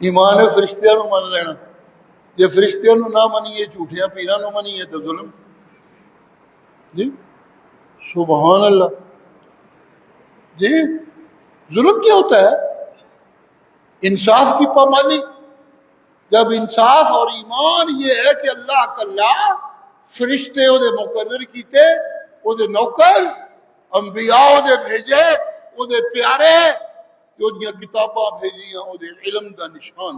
ایمان فرشتیاں نو مان لینا، جے فرشتیاں نو نہ منیے، جھوٹیاں پیراں نو منیے تے ظلم جی۔ سبحان اللہ جی۔ ظلم کیا ہوتا ہے؟ انصاف کی پامالی۔ جب انصاف اور ایمان یہ ہے کہ اللہ کلا فرشتے او دے مقرر کیتے، او دے نوکر، انبیاء او دے بھیجے، او دے پیارے، جو دیاں کتاباں بھیجیاں او دے علم دا نشان،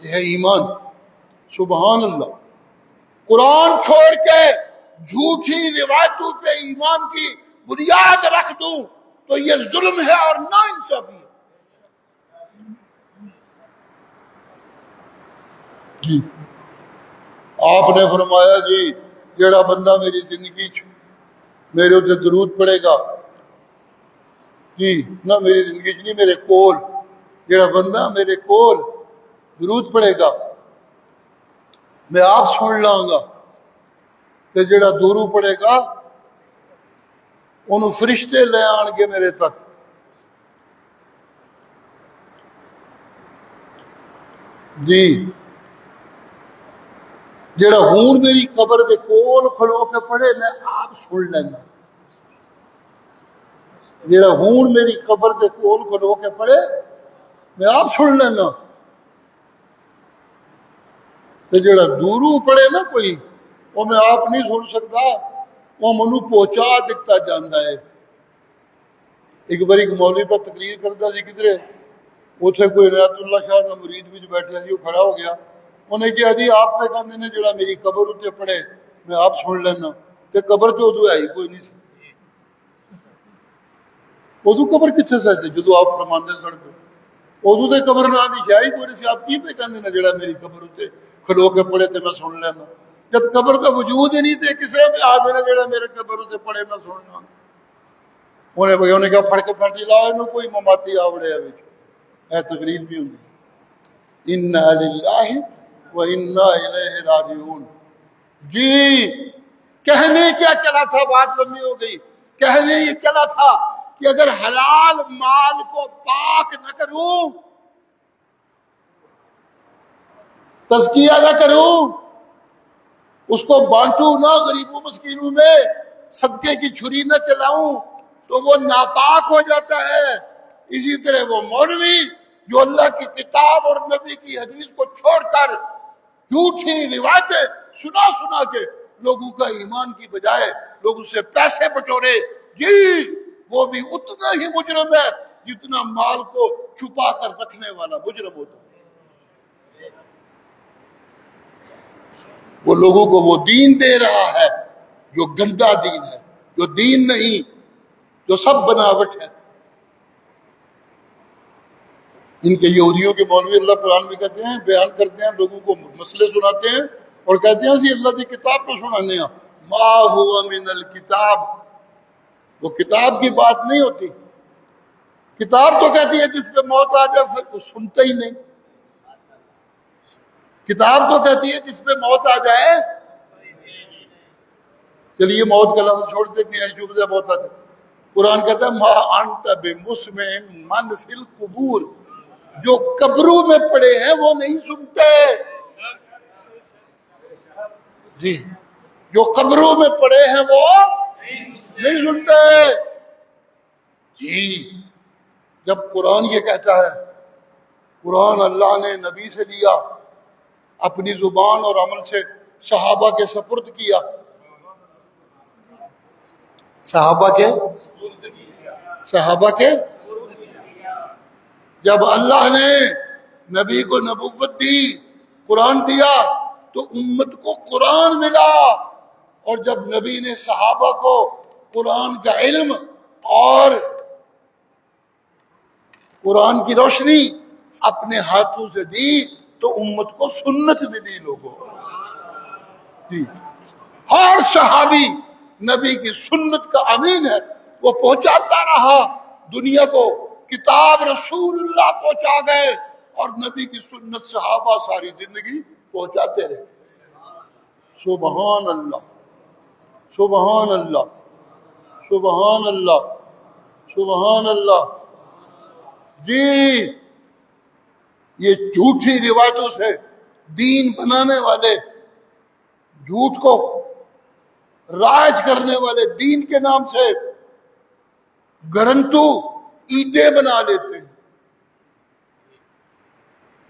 یہ ہے ایمان۔ سبحان اللہ۔ قرآن چھوڑ کے جھوٹی روایتوں پہ ایمان کی بنیاد رکھ دوں تو یہ ظلم ہے اور نا انصافی ہے جی۔ آپ نے فرمایا جی جیڑا بندہ میری زندگی میرے اتنے درود پڑے گا جی، نہ میری زندگی نہیں، میرے کول جیڑا بندہ میرے کول درود پڑے گا میں آپ سن لاں گا، تے جیڑا دورو پڑے گا انہوں فرشتے لے آن گے میرے تک جی۔ جیڑا ہون میری قبر دے کول کھلو کے پڑھے میں آپ سن لینا، جیڑا ہون میری قبر دے کول کھلو کے پڑھے میں آپ سن لینا، تے جیڑا دورو پڑھے نا کوئی وہ میں آپ نہیں سن سکتا، وہ منو پہنچا دیتا جاندہ ہے۔ ایک بار ایک مولوی پر تقریر کرتا سی کدھرے، اتنے کوئی عنایت اللہ شاہ کا مرید بھی بیٹھا سی، وہ کھڑا ہو گیا، انہیں کہا جی آپ پہ کہتے ہیں جڑا میری قبر اتنے پڑھے میں آپ سن لینا، تے قبر تو ادو ہے ہی کوئی نہیں سی، ادو قبر کتنے سے جدو آپ فرماندے سن پہ ادو تے قبر نہ دی شاہی کوئی نہیں سی، آپ کی پہ کہتے ہیں جڑا میری قبر اتنے کھلو کے پڑھے تے میں سن لینا، جب قبر کا وجود ہی نہیں تے کس طرح پہ آدھے نے جڑا میرے قبر اتنے پڑھے میں سننا۔ انہیں کہا پھڑ کے پھڑ لا انہوں کوئی مماتی آوڑے ہے اے تقریر بھی ہوندی انا للہ و انا الیہ راجعون۔ جی کہنے کیا چلا تھا، بات لمبی ہو گئی، کہنے یہ چلا تھا کہ اگر حلال مال کو پاک نہ کروں، تزکیہ نہ کروں، اس کو بانٹوں نہ غریبوں مسکینوں میں، صدقے کی چھری نہ چلاؤں، تو وہ ناپاک ہو جاتا ہے۔ اسی طرح وہ مولوی جو اللہ کی کتاب اور نبی کی حدیث کو چھوڑ کر جھوٹی روایتیں سنا سنا کے لوگوں کا ایمان کی بجائے لوگ اس سے پیسے بٹورے، جی وہ بھی اتنا ہی مجرم ہے جتنا مال کو چھپا کر رکھنے والا مجرم ہوتا ہے۔ وہ لوگوں کو وہ دین دے رہا ہے جو گندا دین ہے، جو دین نہیں، جو سب بناوٹ ہے۔ ان کے یہودیوں کے مولوی اللہ قرآن بھی کہتے ہیں، بیان کرتے ہیں، لوگوں کو مسئلے سناتے ہیں اور کہتے ہیں جی اللہ کی کتاب کو سنانے ہیں۔ ما ہوا من الکتاب، وہ کتاب کی بات نہیں ہوتی۔ کتاب تو کہتی ہے جس پہ موت آ جائے پھر وہ سنتا ہی نہیں۔ کتاب تو کہتی ہے جس پہ موت آ جائے، چلیے موت کا لفظ چھوڑ دیتے ہیں، شبہ موت آ جائے۔ قرآن کہتا ہے ما انت بمسمع من فی القبور، جو قبروں میں پڑے ہیں وہ نہیں سنتے۔ جی جو قبروں میں پڑے ہیں وہ نہیں سنتے۔ جی جب قرآن یہ کہتا ہے، قرآن اللہ نے نبی سے لیا، اپنی زبان اور عمل سے صحابہ کے سپرد کیا، صحابہ کے جب اللہ نے نبی کو نبوت دی، قرآن دیا، تو امت کو قرآن ملا، اور جب نبی نے صحابہ کو قرآن کا علم اور قرآن کی روشنی اپنے ہاتھوں سے دی تو امت کو سنت ملی لوگوں۔ جی ہر صحابی نبی کی سنت کا امین ہے، وہ پہنچاتا رہا دنیا کو، کتاب رسول اللہ پہنچا گئے اور نبی کی سنت صحابہ ساری زندگی پہنچاتے رہے۔ سبحان اللہ، سبحان اللہ، سبحان اللہ، سبحان اللہ۔ جی یہ جھوٹی روایتوں سے دین بنانے والے، جھوٹ کو رائج کرنے والے، دین کے نام سے گرنتو عیدیں بنا لیتے ہیں،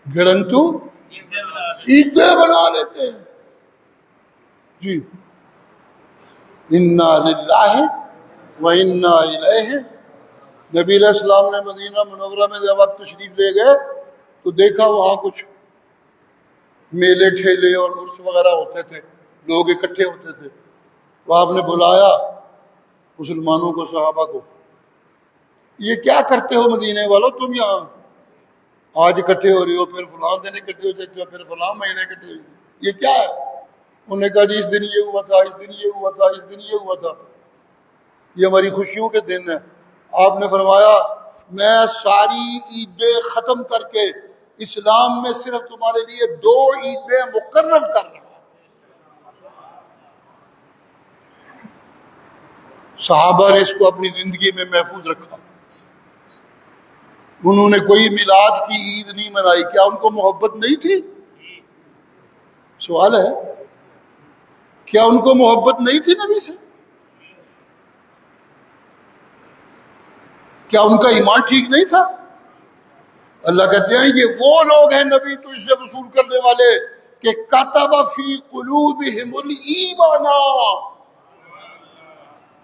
گرنتو عیدیں بنا لیتے ہیں۔ جی انا للہ و انا الیہ۔ نبی علیہ السلام نے مدینہ منورہ میں جب آپ تشریف لے گئے تو دیکھا وہاں کچھ میلے ٹھیلے اور عرس وغیرہ ہوتے تھے، لوگ اکٹھے ہوتے تھے، تو آپ نے بلایا مسلمانوں کو، صحابہ کو، یہ کیا کرتے ہو مدینے والوں تم یہاں؟ آج اکٹھے ہو رہے ہو، پھر فلاں دن اکٹھے ہو جاتے ہو، پھر فلاں مہینے اکٹھے ہو جاتے ہو، یہ کیا ہے؟ انہوں نے کہا جی اس دن یہ ہوا تھا، اس دن یہ ہوا تھا، اس دن یہ ہوا تھا، یہ ہماری خوشیوں کے دن ہیں۔ آپ نے فرمایا میں ساری عیدیں ختم کر کے اسلام میں صرف تمہارے لیے 2 عیدیں مقرر کر رہا ہوں۔ صحابہ نے اس کو اپنی زندگی میں محفوظ رکھا، انہوں نے کوئی میلاد کی عید نہیں منائی۔ کیا ان کو محبت نہیں تھی؟ سوال ہے، کیا ان کو محبت نہیں تھی نبی سے؟ کیا ان کا ایمان ٹھیک نہیں تھا؟ اللہ کہتے ہیں یہ وہ لوگ ہیں نبی تو اس سے وصول کرنے والے کہ کتب فی قلوبہم الایمان،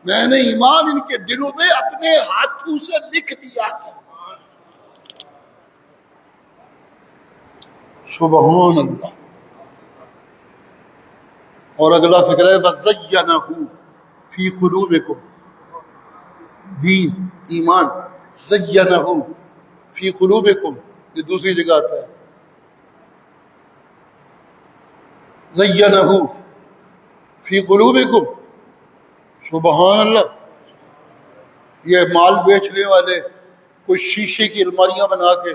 میں نے ایمان ان کے دلوں میں اپنے ہاتھوں سے لکھ دیا ہے۔ سبحان اللہ۔ اور اگلا فکر ہے وَزَيَّنَهُ فی قلوبکم، دین ایمان، زینہ فی قلوبکم، یہ دوسری جگہ آتا ہے، زینہ فی قلوبکم۔ سبحان اللہ۔ یہ مال بیچنے والے کوئی شیشے کی الماریاں بنا کے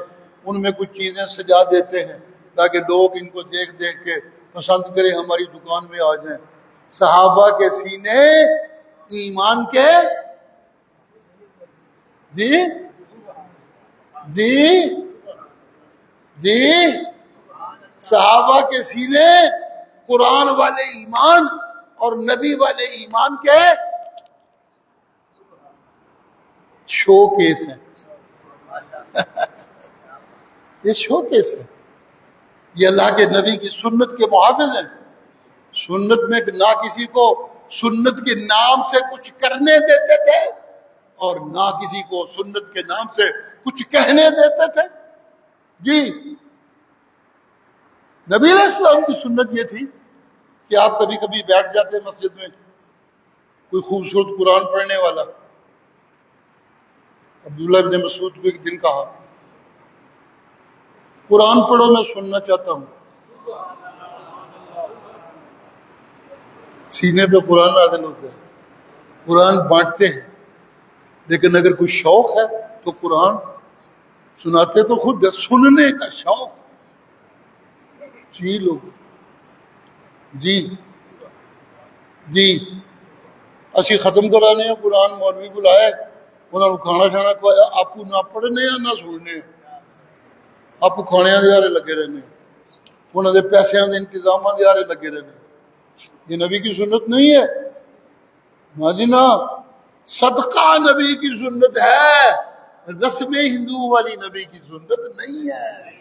ان میں کچھ چیزیں سجا دیتے ہیں تاکہ لوگ ان کو دیکھ دیکھ کے پسند کریں، ہماری دکان میں آ جائیں۔ صحابہ کے سینے ایمان کے جی جی جی صحابہ کے سینے قرآن والے ایمان اور نبی والے ایمان کے شو کیس ہیں۔ یہ شو کیس ہے، یہ اللہ کے نبی کی سنت کے محافظ ہیں۔ سنت میں نہ کسی کو سنت کے نام سے کچھ کرنے دیتے تھے اور نہ کسی کو سنت کے نام سے کچھ کہنے دیتے تھے۔ جی نبی علیہ السلام کی سنت یہ تھی کہ آپ کبھی کبھی بیٹھ جاتے مسجد میں، کوئی خوبصورت قرآن پڑھنے والا، عبداللہ ابن مسعود کو ایک دن کہا قرآن پڑھو میں سننا چاہتا ہوں۔ سینے پہ قرآن نازل ہوتا ہے، قرآن بانٹتے ہیں، لیکن اگر کوئی شوق ہے تو قرآن سناتے تو خود ہے، سننے کا شوق۔ جی لوگ جی جی اسی ختم کرانے ہیں قرآن، مولوی بلائے، انہوں نے کھانا شانا کھوایا، آپ کو نہ پڑھنے ہیں نہ سننے ہیں، آپ کو کھانے دے آرے لگے رہنے، انہوں نے پیسے دے انتظامات دے آرے لگے رہنے۔ یہ نبی کی سنت نہیں ہے، ہاں جی نا، صدقہ نبی کی سنت ہے، رسم ہندو والی نبی کی سنت نہیں ہے۔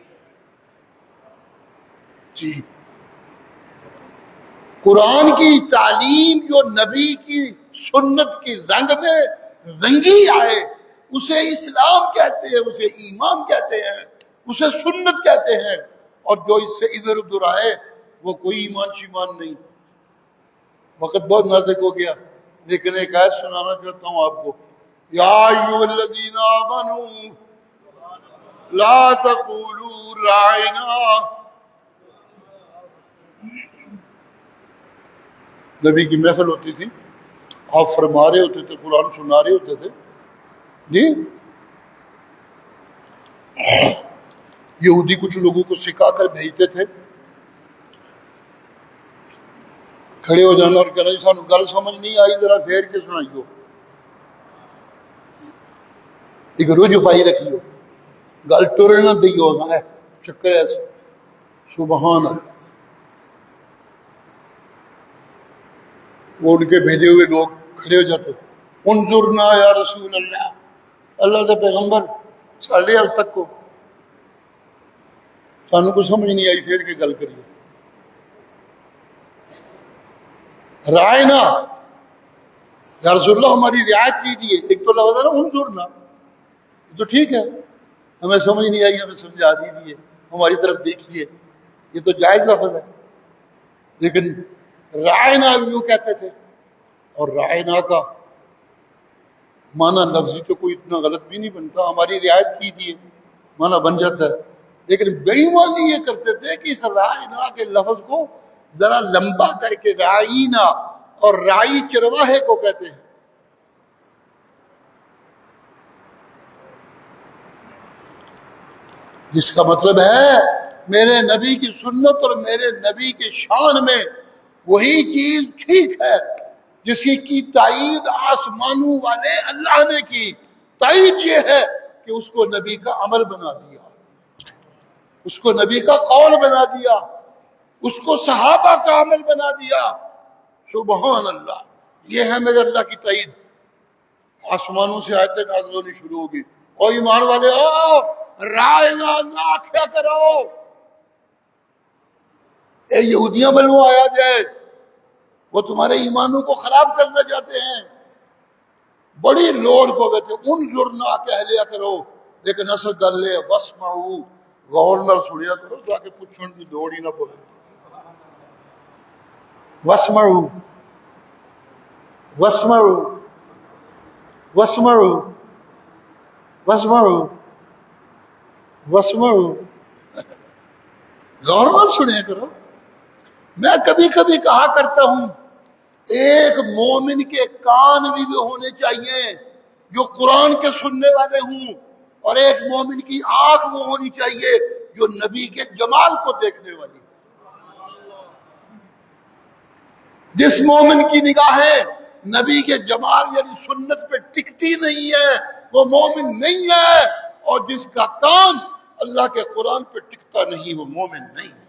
جی قرآن کی تعلیم جو نبی کی سنت کی رنگ میں رنگی آئے اسے اسلام کہتے ہیں، اسے ایمان کہتے ہیں، اسے سنت کہتے ہیں، اور جو اس سے ادھر ادھر آئے وہ کوئی ایمان شیمان نہیں۔ وقت بہت نازک ہو گیا لیکن ایک آیت سنانا چاہتا ہوں آپ کو، یا ایھا الذین آمنوا لا تقولوا راعنا۔ نبی کی محفل ہوتی تھی، آپ فرما رہے ہوتے تھے، قرآن سنا رہے ہوتے تھے، جی یہودی کچھ لوگوں کو سکھا کر بھیجتے تھے، کھڑے ہو جانا اور کہنا جی سانو گل سمجھ نہیں آئی ذرا پھیر کے سنائیو، ایک رجو پائی رکھیو، گل ٹر نہ دیو ہے چکر ایسے۔ سبحان اللہ، وہ ان کے بھیجے ہوئے لوگ کھڑے ہو جاتے، انظرنا یا رسول اللہ، اللہ کے پیغمبر ساڑھے حال تک کو سانو کو سمجھ نہیں آئی، پھر کے گل کریے۔ رائنا یا رسول اللہ ہماری رعایت کیجیے، ایک تو لفظ ہے نا انظرنا، تو ٹھیک ہے ہمیں سمجھ نہیں آئی ہمیں سمجھا دیجیے، ہماری طرف دیکھیے، یہ تو جائز لفظ ہے، لیکن رائنا یوں کہتے تھے، اور رائنا کا معنی لفظی تو کوئی اتنا غلط بھی نہیں بنتا، ہماری رعایت کیجیے معنی بن جاتا ہے، لیکن بے ایمانی یہ کرتے تھے کہ اس رائنا کے لفظ کو ذرا لمبا کر کے رائنا، اور رائی چرواہے کو کہتے ہیں۔ جس کا مطلب ہے میرے نبی کی سنت اور میرے نبی کے شان میں وہی چیز ٹھیک ہے جس کی تائید آسمانوں والے اللہ نے کی۔ تائید یہ ہے کہ اس کو نبی کا عمل بنا دیا، اس کو نبی کا قول بنا دیا، اس کو صحابہ کا عمل بنا دیا۔ سبحان اللہ، یہ ہے میرے اللہ کی تائید۔ آسمانوں سے آیتیں نازل ہونی شروع ہوگی، اور ایمان والے او رائنا نہ آکھیا کرو، اے یہودیاں بنو آیا جائے، وہ تمہارے ایمانوں کو خراب کرنا چاہتے ہیں۔ بڑی لوڑ کو کہتے انظرنا کہہ لیا کرو، لیکن اصل گل ہے واسمعوا، غور نال سنیا کرو تاکہ پوچھنے کی لوڑ ہی نہ پڑے۔ واسمعوا واسمعوا واسمعوا واسمعوا واسمعوا، غور نال سنیا کرو۔ میں کبھی کبھی کہا کرتا ہوں ایک مومن کے کان بھی ہونے چاہیے جو قرآن کے سننے والے ہوں اور ایک مومن کی آنکھ وہ ہونی چاہیے جو نبی کے جمال کو دیکھنے والی. جس مومن کی نگاہیں نبی کے جمال یعنی سنت پہ ٹکتی نہیں ہے وہ مومن نہیں ہے، اور جس کا کام اللہ کے قرآن پہ ٹکتا نہیں وہ مومن نہیں ہے.